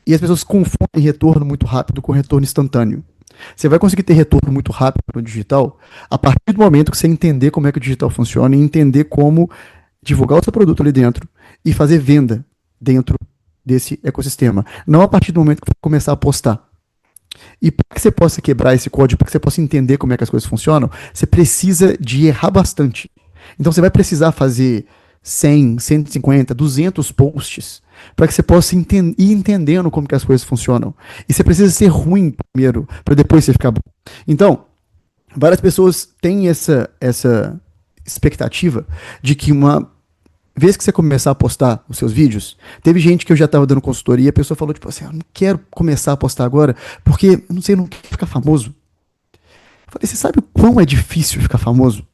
E as pessoas confundem retorno muito rápido com retorno instantâneo. Você vai conseguir ter retorno muito rápido no digital a partir do momento que você entender como é que o digital funciona e entender como divulgar o seu produto ali dentro e fazer venda dentro desse ecossistema. Não a partir do momento que você começar a postar. E para que você possa quebrar esse código, para que você possa entender como é que as coisas funcionam, você precisa de errar bastante. Então você vai precisar fazer 100, 150, 200 posts para que você possa ir entendendo como que as coisas funcionam. E você precisa ser ruim primeiro, para depois você ficar bom. Então, várias pessoas têm essa expectativa de que uma vez que você começar a postar os seus vídeos, teve gente que eu já estava dando consultoria, a pessoa falou, tipo assim, eu não quero começar a postar agora, porque, não sei, não quero ficar famoso. Eu falei, você sabe o quão é difícil ficar famoso?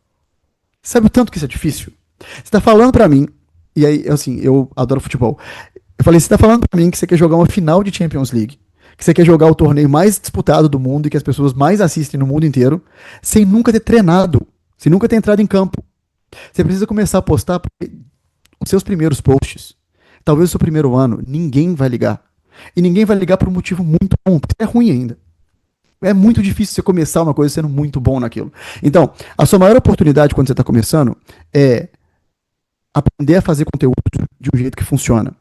Você sabe o tanto que isso é difícil? Você tá falando pra mim, e aí, assim, eu adoro futebol. Eu falei, você tá falando pra mim que você quer jogar uma final de Champions League, que você quer jogar o torneio mais disputado do mundo e que as pessoas mais assistem no mundo inteiro, sem nunca ter treinado, sem nunca ter entrado em campo. Você precisa começar a postar os seus primeiros posts. Talvez o seu primeiro ano, ninguém vai ligar. E ninguém vai ligar por um motivo muito bom, porque é ruim ainda. É muito difícil você começar uma coisa sendo muito bom naquilo. Então, a sua maior oportunidade quando você está começando é aprender a fazer conteúdo de um jeito que funciona.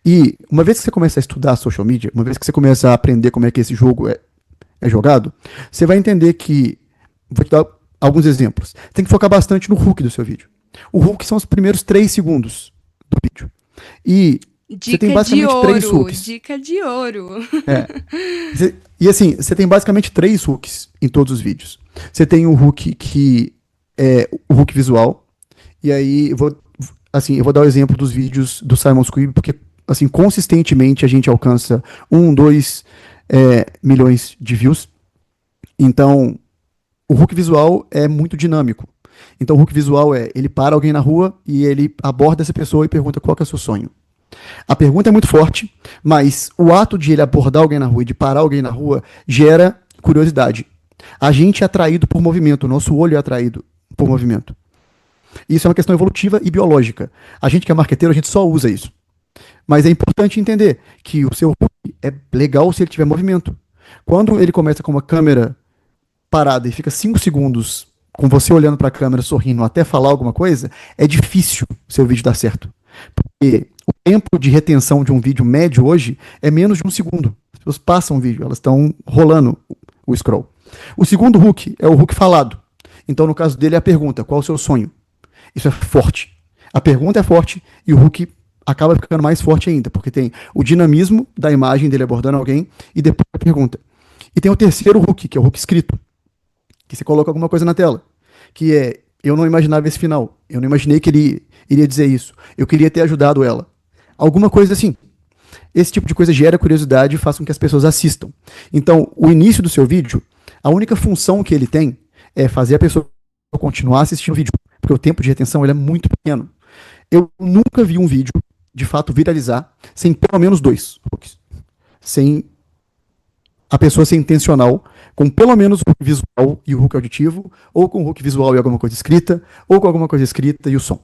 E uma vez que você começa a estudar social media, uma vez que você começa a aprender como é que esse jogo é jogado, você vai entender que. Vou te dar alguns exemplos. Tem que focar bastante no hook do seu vídeo. O hook são os primeiros 3 segundos do vídeo. E você tem basicamente 3 hooks. Dica de ouro. E assim, você tem basicamente 3 hooks em todos os vídeos. Você tem o hook que é o hook visual. E aí eu vou dar o exemplo dos vídeos do Simon Squibb, porque assim, consistentemente a gente alcança 1, 2 milhões de views. Então, o hook visual é muito dinâmico. Então, o hook visual ele para alguém na rua e ele aborda essa pessoa e pergunta qual que é o seu sonho. A pergunta é muito forte, mas o ato de ele abordar alguém na rua e de parar alguém na rua gera curiosidade. A gente é atraído por movimento, o nosso olho é atraído por movimento. Isso é uma questão evolutiva e biológica. A gente que é marqueteiro, a gente só usa isso. Mas é importante entender que o seu hook é legal se ele tiver movimento. Quando ele começa com uma câmera parada e fica 5 segundos com você olhando para a câmera, sorrindo, até falar alguma coisa, é difícil o seu vídeo dar certo. Porque o tempo de retenção de um vídeo médio hoje é menos de 1 segundo. As pessoas passam o vídeo, elas estão rolando o scroll. O segundo hook é o hook falado. Então, no caso dele, é a pergunta, qual é o seu sonho? Isso é forte. A pergunta é forte e o hook acaba ficando mais forte ainda, porque tem o dinamismo da imagem dele abordando alguém e depois a pergunta. E tem o terceiro hook, que é o hook escrito, que você coloca alguma coisa na tela, que é, eu não imaginava esse final, eu não imaginei que ele iria dizer isso, eu queria ter ajudado ela. Alguma coisa assim. Esse tipo de coisa gera curiosidade e faz com que as pessoas assistam. Então, o início do seu vídeo, a única função que ele tem é fazer a pessoa continuar assistindo o vídeo, porque o tempo de retenção ele é muito pequeno. Eu nunca vi um vídeo, de fato, viralizar sem pelo menos 2 hooks. Sem a pessoa ser intencional, com pelo menos o hook visual e o hook auditivo, ou com o hook visual e alguma coisa escrita, ou com alguma coisa escrita e o som.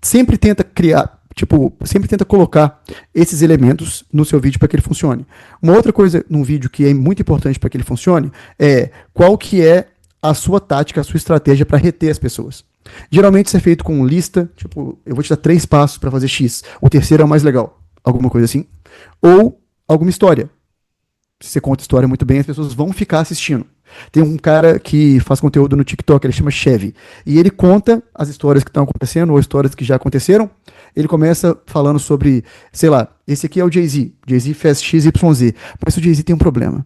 Sempre tenta criar, sempre tenta colocar esses elementos no seu vídeo para que ele funcione. Uma outra coisa num vídeo que é muito importante para que ele funcione é qual que é a sua tática, a sua estratégia para reter as pessoas. Geralmente isso é feito com lista, eu vou te dar 3 passos para fazer X, o terceiro é o mais legal, alguma coisa assim, ou alguma história. Se você conta história muito bem, as pessoas vão ficar assistindo. Tem um cara que faz conteúdo no TikTok, ele chama Chevy, e ele conta as histórias que estão acontecendo, ou histórias que já aconteceram. Ele começa falando sobre, sei lá, esse aqui é o Jay-Z, Jay-Z fez XYZ, mas o Jay-Z tem um problema.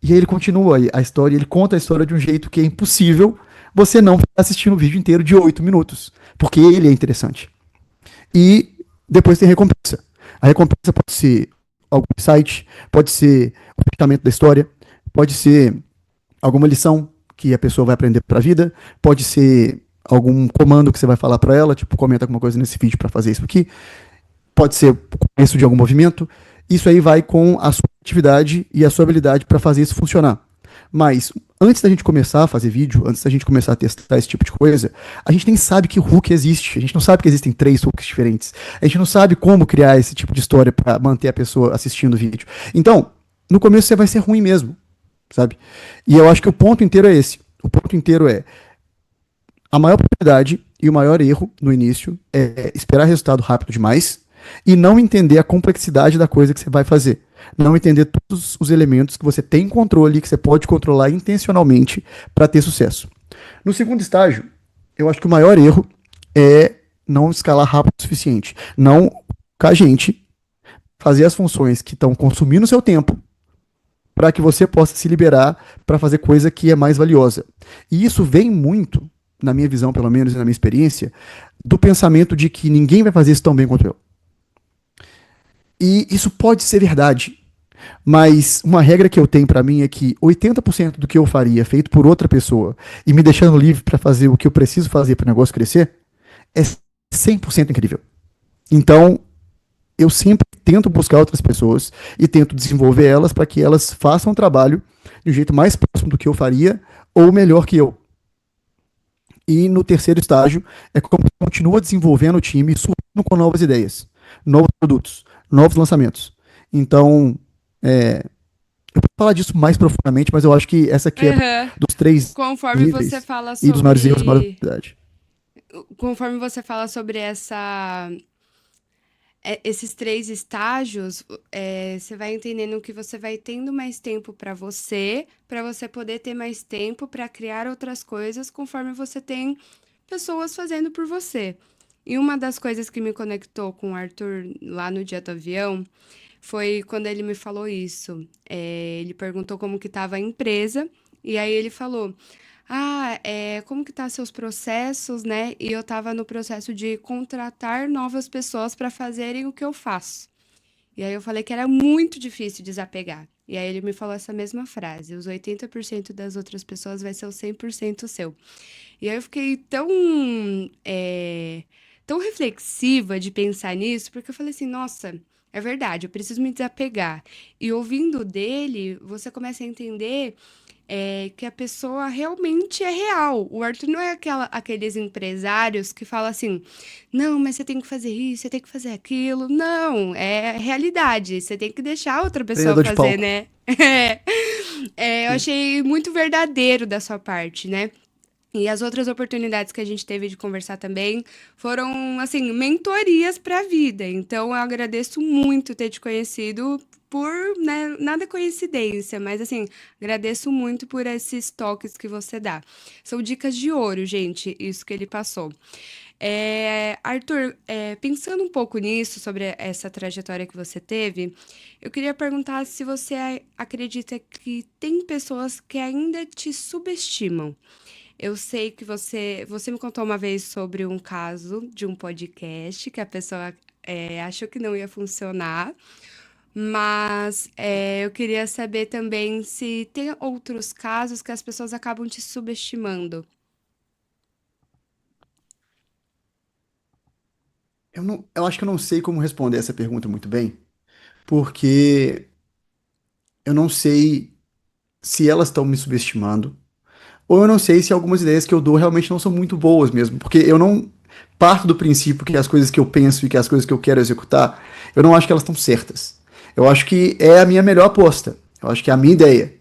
E aí ele continua a história, ele conta a história de um jeito que é impossível você não ficar assistindo o vídeo inteiro de 8 minutos, porque ele é interessante. E depois tem recompensa. A recompensa pode ser algum insight, pode ser o fechamento da história, pode ser alguma lição que a pessoa vai aprender para a vida, pode ser algum comando que você vai falar para ela, tipo, comenta alguma coisa nesse vídeo para fazer isso aqui, pode ser o começo de algum movimento. Isso aí vai com a sua atividade e a sua habilidade para fazer isso funcionar. Mas antes da gente começar a fazer vídeo, antes da gente começar a testar esse tipo de coisa, a gente nem sabe que hook existe. A gente não sabe que existem 3 hooks diferentes. A gente não sabe como criar esse tipo de história para manter a pessoa assistindo o vídeo. Então, no começo você vai ser ruim mesmo, sabe? E eu acho que o ponto inteiro é esse. O ponto inteiro é a maior probabilidade e o maior erro no início é esperar resultado rápido demais e não entender a complexidade da coisa que você vai fazer. Não entender todos os elementos que você tem controle, que você pode controlar intencionalmente para ter sucesso. No segundo estágio, Eu acho que o maior erro é não escalar rápido o suficiente. Não com a gente fazer as funções que estão consumindo seu tempo para que você possa se liberar para fazer coisa que é mais valiosa. E isso vem muito, na minha visão, pelo menos, e na minha experiência, do pensamento de que ninguém vai fazer isso tão bem quanto eu. E isso pode ser verdade, mas uma regra que eu tenho para mim é que 80% do que eu faria feito por outra pessoa e me deixando livre para fazer o que eu preciso fazer para o negócio crescer é 100% incrível. Então, eu sempre tento buscar outras pessoas e tento desenvolver elas para que elas façam o trabalho de um jeito mais próximo do que eu faria ou melhor que eu. E no terceiro estágio é como continua desenvolvendo o time, surgindo com novas ideias, novos produtos, novos lançamentos. Então, eu vou falar disso mais profundamente, mas eu acho que essa quebra Aham. dos três Conforme você níveis fala e dos maiores erros, maior sobre. habilidade. Conforme você fala sobre esses três estágios, você vai entendendo que você vai tendo mais tempo para você poder ter mais tempo para criar outras coisas, conforme você tem pessoas fazendo por você. E uma das coisas que me conectou com o Arthur lá no dia do avião foi quando ele me falou isso. Ele perguntou como que estava a empresa, e aí ele falou: Ah, como que tá seus processos, né? E eu tava no processo de contratar novas pessoas para fazerem o que eu faço. E aí eu falei que era muito difícil desapegar. E aí ele me falou essa mesma frase: os 80% das outras pessoas vai ser o 100% seu. E aí eu fiquei tão reflexiva de pensar nisso, porque eu falei assim, nossa, é verdade, eu preciso me desapegar. E ouvindo dele, você começa a entender que a pessoa realmente é real. O Arthur não é aqueles empresários que falam assim, não, mas você tem que fazer isso, você tem que fazer aquilo. Não, é realidade. Você tem que deixar outra pessoa Treinador de fazer, palco. né? Eu Sim. achei muito verdadeiro da sua parte, né? E as outras oportunidades que a gente teve de conversar também foram, assim, mentorias para a vida. Então, eu agradeço muito ter te conhecido por, né, nada coincidência, mas assim, agradeço muito por esses toques que você dá. São dicas de ouro, gente, isso que ele passou. Arthur, pensando um pouco nisso, sobre essa trajetória que você teve, eu queria perguntar se você acredita que tem pessoas que ainda te subestimam. Eu sei que você me contou uma vez sobre um caso de um podcast que a pessoa achou que não ia funcionar, mas eu queria saber também se tem outros casos que as pessoas acabam te subestimando. Eu acho que eu não sei como responder essa pergunta muito bem, porque eu não sei se elas estão me subestimando, ou eu não sei se algumas ideias que eu dou realmente não são muito boas mesmo, porque eu não parto do princípio que as coisas que eu penso e que as coisas que eu quero executar, eu não acho que elas estão certas. Eu acho que é a minha melhor aposta. Eu acho que é a minha ideia.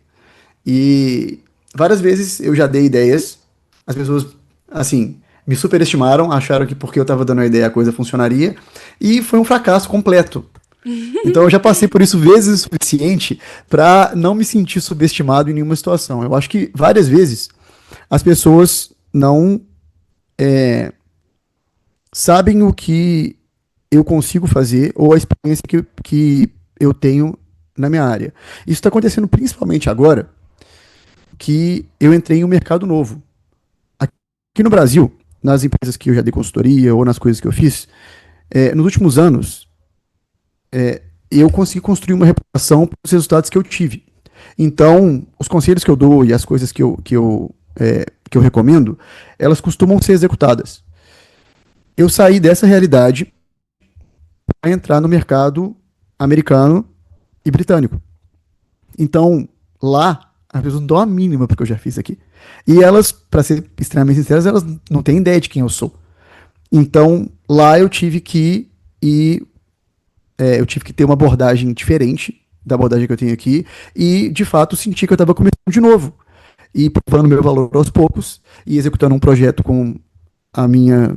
E várias vezes eu já dei ideias, as pessoas, assim, me superestimaram, acharam que porque eu estava dando a ideia a coisa funcionaria, e foi um fracasso completo. Então eu já passei por isso vezes o suficiente para não me sentir subestimado em nenhuma situação. Eu acho que várias vezes as pessoas não sabem o que eu consigo fazer ou a experiência que eu tenho na minha área. Isso está acontecendo principalmente agora que eu entrei em um mercado novo. Aqui no Brasil, nas empresas que eu já dei consultoria ou nas coisas que eu fiz, nos últimos anos, eu consegui construir uma reputação pelos resultados que eu tive. Então, os conselhos que eu dou e as coisas que eu recomendo, elas costumam ser executadas. Eu saí dessa realidade para entrar no mercado americano e britânico. Então, lá, as pessoas não dão a mínima porque eu já fiz aqui. E elas, para ser extremamente sinceras, elas não têm ideia de quem eu sou. Então, lá eu tive que ter uma abordagem diferente da abordagem que eu tenho aqui e, de fato, senti que eu estava começando de novo e provando meu valor aos poucos e executando um projeto com a minha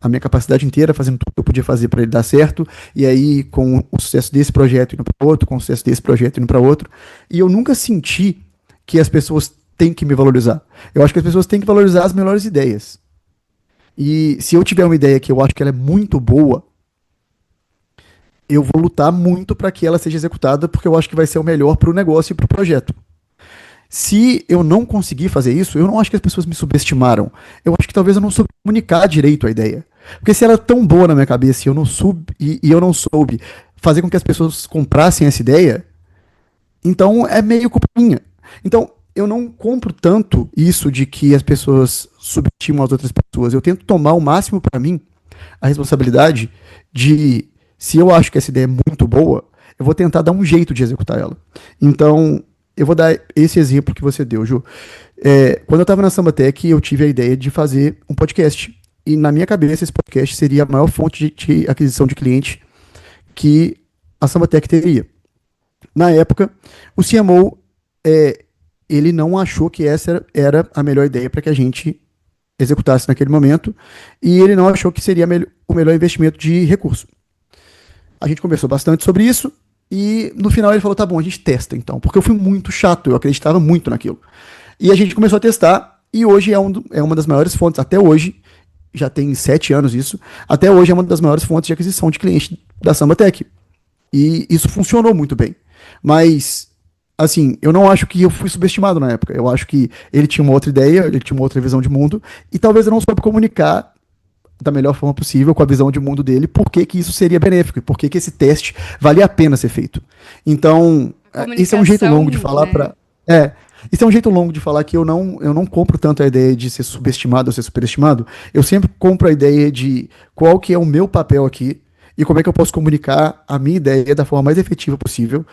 a minha capacidade inteira, fazendo tudo que eu podia fazer para ele dar certo, e aí com o sucesso desse projeto indo para outro, com o sucesso desse projeto indo para outro, e eu nunca senti que as pessoas têm que me valorizar. Eu acho que as pessoas têm que valorizar as melhores ideias. E se eu tiver uma ideia que eu acho que ela é muito boa, eu vou lutar muito para que ela seja executada, porque eu acho que vai ser o melhor para o negócio e para o projeto. Se eu não conseguir fazer isso, eu não acho que as pessoas me subestimaram. Eu acho que talvez eu não soube comunicar direito a ideia. Porque se ela é tão boa na minha cabeça e eu não soube fazer com que as pessoas comprassem essa ideia, então é meio culpa minha. Então eu não compro tanto isso de que as pessoas subestimam as outras pessoas. Eu tento tomar o máximo para mim a responsabilidade de, se eu acho que essa ideia é muito boa, eu vou tentar dar um jeito de executar ela. Então, eu vou dar esse exemplo que você deu, Ju. Quando eu estava na Sambatec, eu tive a ideia de fazer um podcast. E na minha cabeça, esse podcast seria a maior fonte de aquisição de cliente que a Sambatec teria. Na época, o CMO, ele não achou que essa era a melhor ideia para que a gente executasse naquele momento, e ele não achou que seria o melhor investimento de recurso. A gente conversou bastante sobre isso, e no final ele falou, tá bom, a gente testa então, porque eu fui muito chato, eu acreditava muito naquilo. E a gente começou a testar, e hoje é uma das maiores fontes, até hoje, já tem 7 anos isso, até hoje é uma das maiores fontes de aquisição de cliente da Sambatec. E isso funcionou muito bem. Mas, assim, eu não acho que eu fui subestimado na época. Eu acho que ele tinha uma outra ideia, ele tinha uma outra visão de mundo, e talvez eu não soube comunicar da melhor forma possível com a visão de mundo dele, por que que isso seria benéfico, e por que que esse teste valia a pena ser feito. Então, A esse é um jeito comunicação, longo de falar né? para isso é um jeito longo de falar que eu não compro tanto a ideia de ser subestimado ou ser superestimado. Eu sempre compro a ideia de qual que é o meu papel aqui e como é que eu posso comunicar a minha ideia da forma mais efetiva possível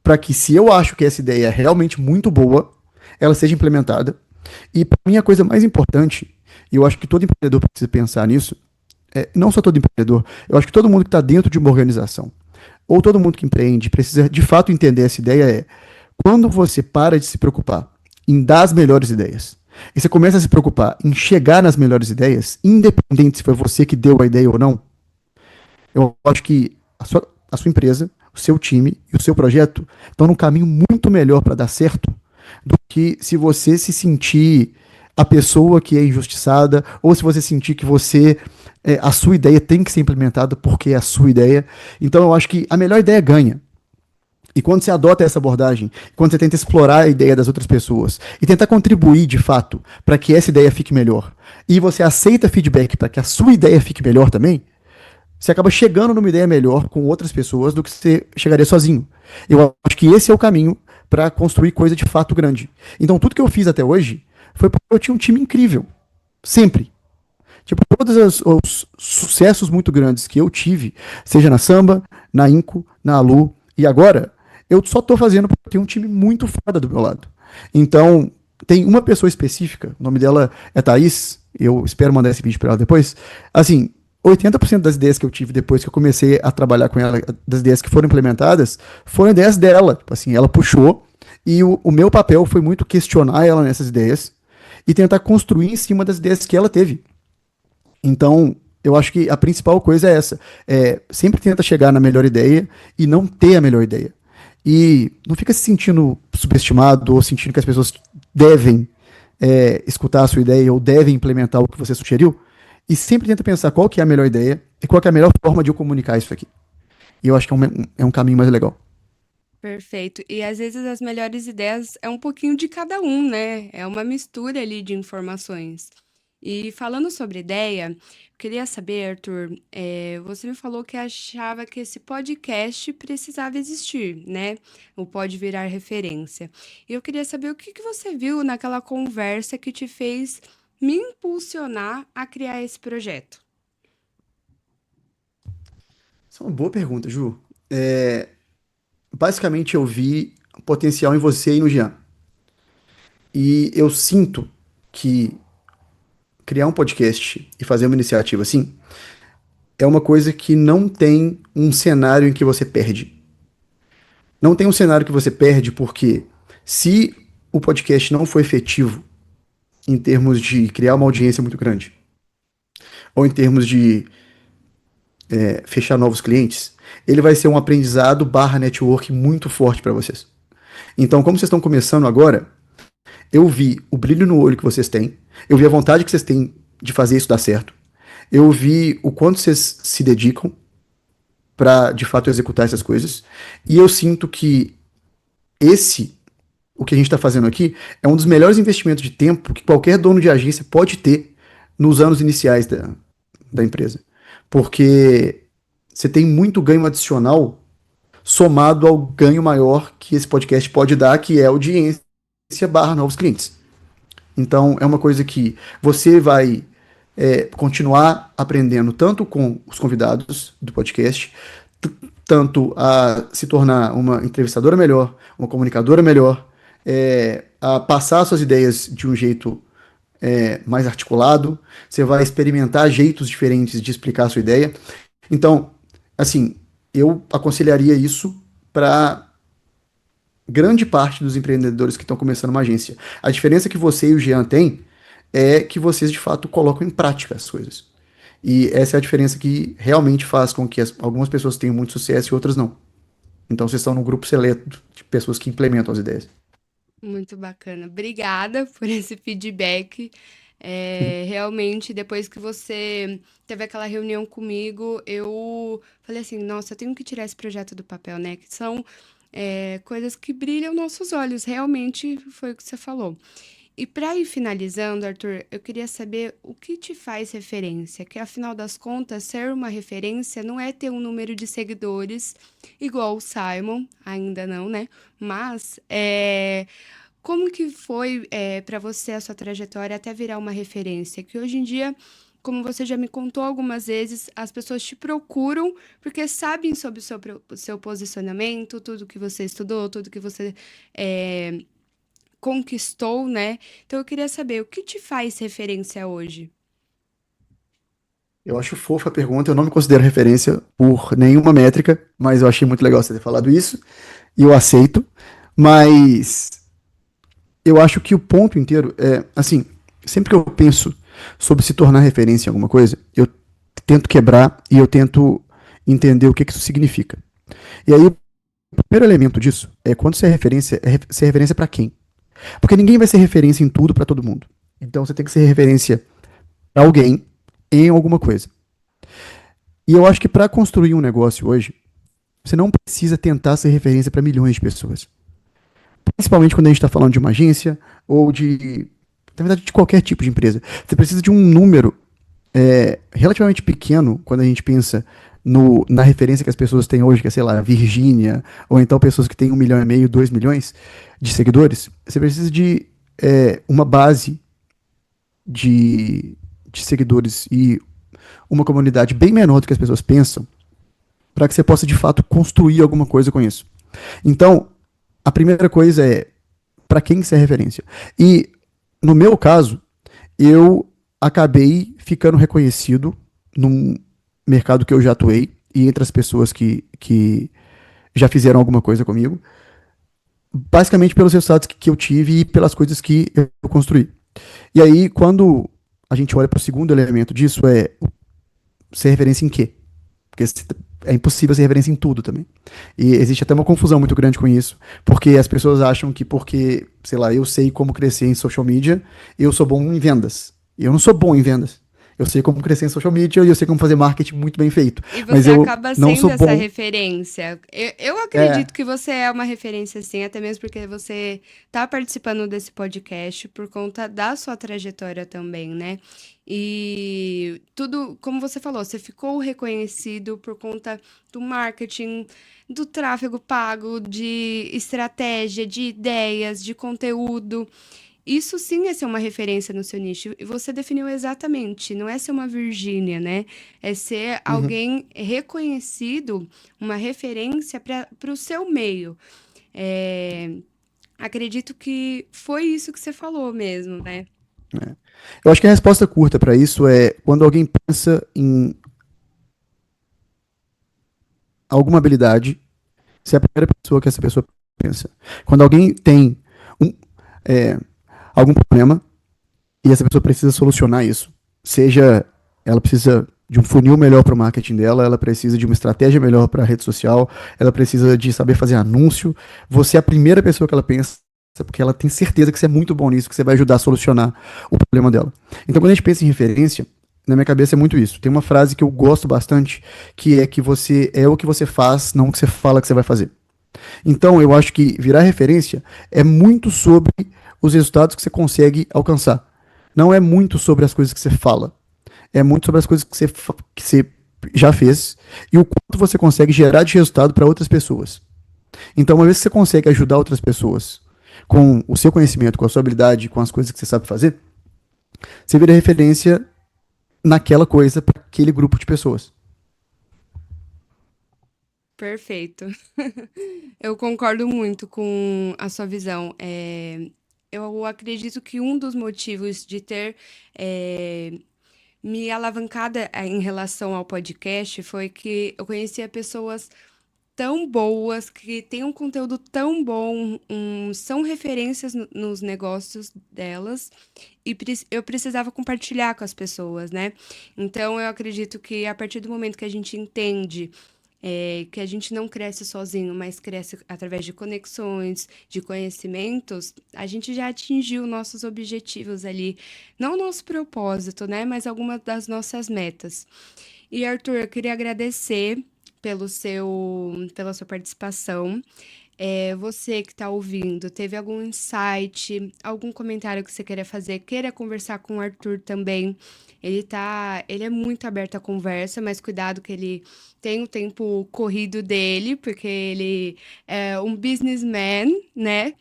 para que, se eu acho que essa ideia é realmente muito boa, ela seja implementada. E para mim a coisa mais importante, e eu acho que todo empreendedor precisa pensar nisso, não só todo empreendedor, eu acho que todo mundo que está dentro de uma organização, ou todo mundo que empreende, precisa de fato entender essa ideia quando você para de se preocupar em dar as melhores ideias, e você começa a se preocupar em chegar nas melhores ideias, independente se foi você que deu a ideia ou não, eu acho que a sua empresa, o seu time e o seu projeto estão num caminho muito melhor para dar certo do que se você se sentir a pessoa que é injustiçada, ou se você sentir que a sua ideia tem que ser implementada porque é a sua ideia. Então eu acho que a melhor ideia ganha. E quando você adota essa abordagem, quando você tenta explorar a ideia das outras pessoas e tentar contribuir de fato para que essa ideia fique melhor, e você aceita feedback para que a sua ideia fique melhor também, você acaba chegando numa ideia melhor com outras pessoas do que você chegaria sozinho. Eu acho que esse é o caminho para construir coisa de fato grande. Então, tudo que eu fiz até hoje foi porque eu tinha um time incrível. Sempre. Tipo, todos os sucessos muito grandes que eu tive, seja na Samba, na Inco, na Alu e agora, eu só tô fazendo porque eu tenho um time muito foda do meu lado. Então, tem uma pessoa específica, o nome dela é Thaís, eu espero mandar esse vídeo para ela depois. Assim, 80% das ideias que eu tive depois que eu comecei a trabalhar com ela, das ideias que foram implementadas, foram ideias dela. Tipo assim, ela puxou e o meu papel foi muito questionar ela nessas ideias e tentar construir em cima das ideias que ela teve. Então, eu acho que a principal coisa é essa. Sempre tenta chegar na melhor ideia e não ter a melhor ideia. E não fica se sentindo subestimado ou sentindo que as pessoas devem escutar a sua ideia ou devem implementar o que você sugeriu. E sempre tenta pensar qual que é a melhor ideia e qual que é a melhor forma de eu comunicar isso aqui. E eu acho que é um caminho mais legal. Perfeito. E às vezes as melhores ideias é um pouquinho de cada um, né? É uma mistura ali de informações. E falando sobre ideia, eu queria saber, Arthur, você me falou que achava que esse podcast precisava existir, né? O Pode Virar Referência. E eu queria saber o que que você viu naquela conversa que te fez me impulsionar a criar esse projeto. Isso é uma boa pergunta, Ju. Basicamente, eu vi potencial em você e no Jean. E eu sinto que criar um podcast e fazer uma iniciativa assim é uma coisa que não tem um cenário em que você perde. Não tem um cenário que você perde porque, se o podcast não for efetivo em termos de criar uma audiência muito grande, ou em termos de fechar novos clientes, ele vai ser um aprendizado barra network muito forte para vocês. Então, como vocês estão começando agora, eu vi o brilho no olho que vocês têm, eu vi a vontade que vocês têm de fazer isso dar certo. Eu vi o quanto vocês se dedicam para de fato executar essas coisas. E eu sinto que esse, o que a gente está fazendo aqui, é um dos melhores investimentos de tempo que qualquer dono de agência pode ter nos anos iniciais da empresa. Porque você tem muito ganho adicional somado ao ganho maior que esse podcast pode dar, que é audiência barra novos clientes. Então, é uma coisa que você vai continuar aprendendo tanto com os convidados do podcast, tanto a se tornar uma entrevistadora melhor, uma comunicadora melhor, a passar suas ideias de um jeito mais articulado, você vai experimentar jeitos diferentes de explicar a sua ideia. Então, assim, eu aconselharia isso para grande parte dos empreendedores que estão começando uma agência. A diferença que você e o Jean têm é que vocês de fato colocam em prática as coisas. E essa é a diferença que realmente faz com que algumas pessoas tenham muito sucesso e outras não. Então vocês estão num grupo seleto de pessoas que implementam as ideias. Muito bacana. Obrigada por esse feedback. Realmente, depois que você teve aquela reunião comigo, eu falei assim, nossa, eu tenho que tirar esse projeto do papel, né? Que são coisas que brilham nossos olhos. Realmente foi o que você falou. E para ir finalizando, Arthur, eu queria saber o que te faz referência, que afinal das contas, ser uma referência não é ter um número de seguidores igual o Simon, ainda não, né? Mas como que foi para você a sua trajetória até virar uma referência? Que hoje em dia, como você já me contou algumas vezes, as pessoas te procuram porque sabem sobre o seu posicionamento, tudo que você estudou, tudo que você conquistou, né? Então eu queria saber, o que te faz referência hoje? Eu acho fofa a pergunta, eu não me considero referência por nenhuma métrica, mas eu achei muito legal você ter falado isso, e eu aceito, mas eu acho que o ponto inteiro é, assim, sempre que eu penso sobre se tornar referência em alguma coisa, eu tento quebrar e eu tento entender o que isso significa. E aí, o primeiro elemento disso é quando ser referência para quem? Porque ninguém vai ser referência em tudo para todo mundo. Então você tem que ser referência para alguém em alguma coisa. E eu acho que para construir um negócio hoje, você não precisa tentar ser referência para milhões de pessoas. Principalmente quando a gente está falando de uma agência ou na verdade, de qualquer tipo de empresa. Você precisa de um número relativamente pequeno quando a gente pensa na referência que as pessoas têm hoje, que é, sei lá, Virgínia, ou então pessoas que têm 1,5 milhão, 2 milhões de seguidores. Você precisa de uma base de, de seguidores e uma comunidade bem menor do que as pessoas pensam para que você possa, de fato, construir alguma coisa com isso. Então, a primeira coisa é para quem que você é referência. E, no meu caso, eu acabei ficando reconhecido num mercado que eu já atuei e entre as pessoas que já fizeram alguma coisa comigo, basicamente pelos resultados que eu tive e pelas coisas que eu construí. E aí, quando a gente olha para o segundo elemento disso, é ser referência em quê? Porque é impossível ser referência em tudo também. E existe até uma confusão muito grande com isso, porque as pessoas acham que porque, sei lá, eu sei como crescer em social media, eu sou bom em vendas. E eu não sou bom em vendas. Eu sei como crescer em social media e eu sei como fazer marketing muito bem feito. E Mas você eu acaba não sendo sou essa bom. referência. Eu É, acredito que você é uma referência, sim, até mesmo porque você está participando desse podcast por conta da sua trajetória também, né? E tudo, como você falou, você ficou reconhecido por conta do marketing, do tráfego pago, de estratégia, de ideias, de conteúdo. Isso sim é ser uma referência no seu nicho. E você definiu exatamente, não é ser uma Virgínia, né? É ser uhum, alguém reconhecido, uma referência para o seu meio. É, acredito que foi isso que você falou mesmo, né? é. Eu acho que a resposta curta para isso é quando alguém pensa em alguma habilidade, você é a primeira pessoa que essa pessoa pensa. Quando alguém tem um, é, algum problema e essa pessoa precisa solucionar isso, seja ela precisa de um funil melhor para o marketing dela, ela precisa de uma estratégia melhor para a rede social, ela precisa de saber fazer anúncio, você é a primeira pessoa que ela pensa porque ela tem certeza que você é muito bom nisso, que você vai ajudar a solucionar o problema dela. Então, quando a gente pensa em referência, na minha cabeça é muito isso. Tem uma frase que eu gosto bastante, que é que você é o que você faz, não o que você fala que você vai fazer. Então, eu acho que virar referência é muito sobre os resultados que você consegue alcançar. Não é muito sobre as coisas que você fala. É muito sobre as coisas que você já fez e o quanto você consegue gerar de resultado para outras pessoas. Então, uma vez que você consegue ajudar outras pessoas com o seu conhecimento, com a sua habilidade, com as coisas que você sabe fazer, você vira referência naquela coisa para aquele grupo de pessoas. Perfeito. Eu concordo muito com a sua visão. Eu acredito que um dos motivos de ter eh, me alavancada em relação ao podcast foi que eu conhecia pessoas tão boas, que têm um conteúdo tão bom, são referências nos negócios delas, e eu precisava compartilhar com as pessoas, né? Então eu acredito que a partir do momento que a gente entende que a gente não cresce sozinho, mas cresce através de conexões, de conhecimentos, a gente já atingiu nossos objetivos ali. Não o nosso propósito, né? Mas algumas das nossas metas. E, Arthur, eu queria agradecer pela sua participação. Você que está ouvindo, teve algum insight, algum comentário que você queira fazer, queira conversar com o Arthur também. Ele é muito aberto à conversa, mas cuidado que ele tem o tempo corrido dele, porque ele é um businessman, né?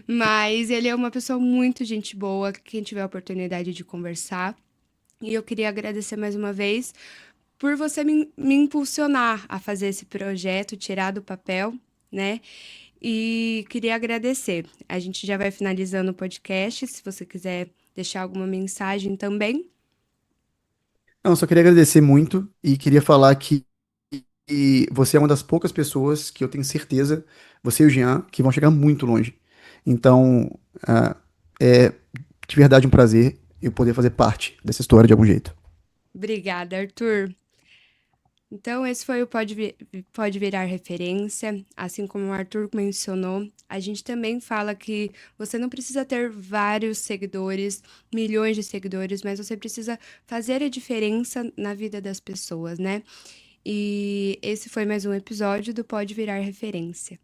Mas ele é uma pessoa muito gente boa, quem tiver a oportunidade de conversar. E eu queria agradecer mais uma vez por você me impulsionar a fazer esse projeto, tirar do papel, né? E queria agradecer. A gente já vai finalizando o podcast. Se você quiser deixar alguma mensagem também. Não, só queria agradecer muito e queria falar que você é uma das poucas pessoas que eu tenho certeza, você e o Jean, que vão chegar muito longe. Então, é de verdade um prazer eu poder fazer parte dessa história de algum jeito. Obrigada, Arthur. Então, esse foi o Pode Virar Referência. Assim como o Arthur mencionou, a gente também fala que você não precisa ter vários seguidores, milhões de seguidores, mas você precisa fazer a diferença na vida das pessoas, né? E esse foi mais um episódio do Pode Virar Referência.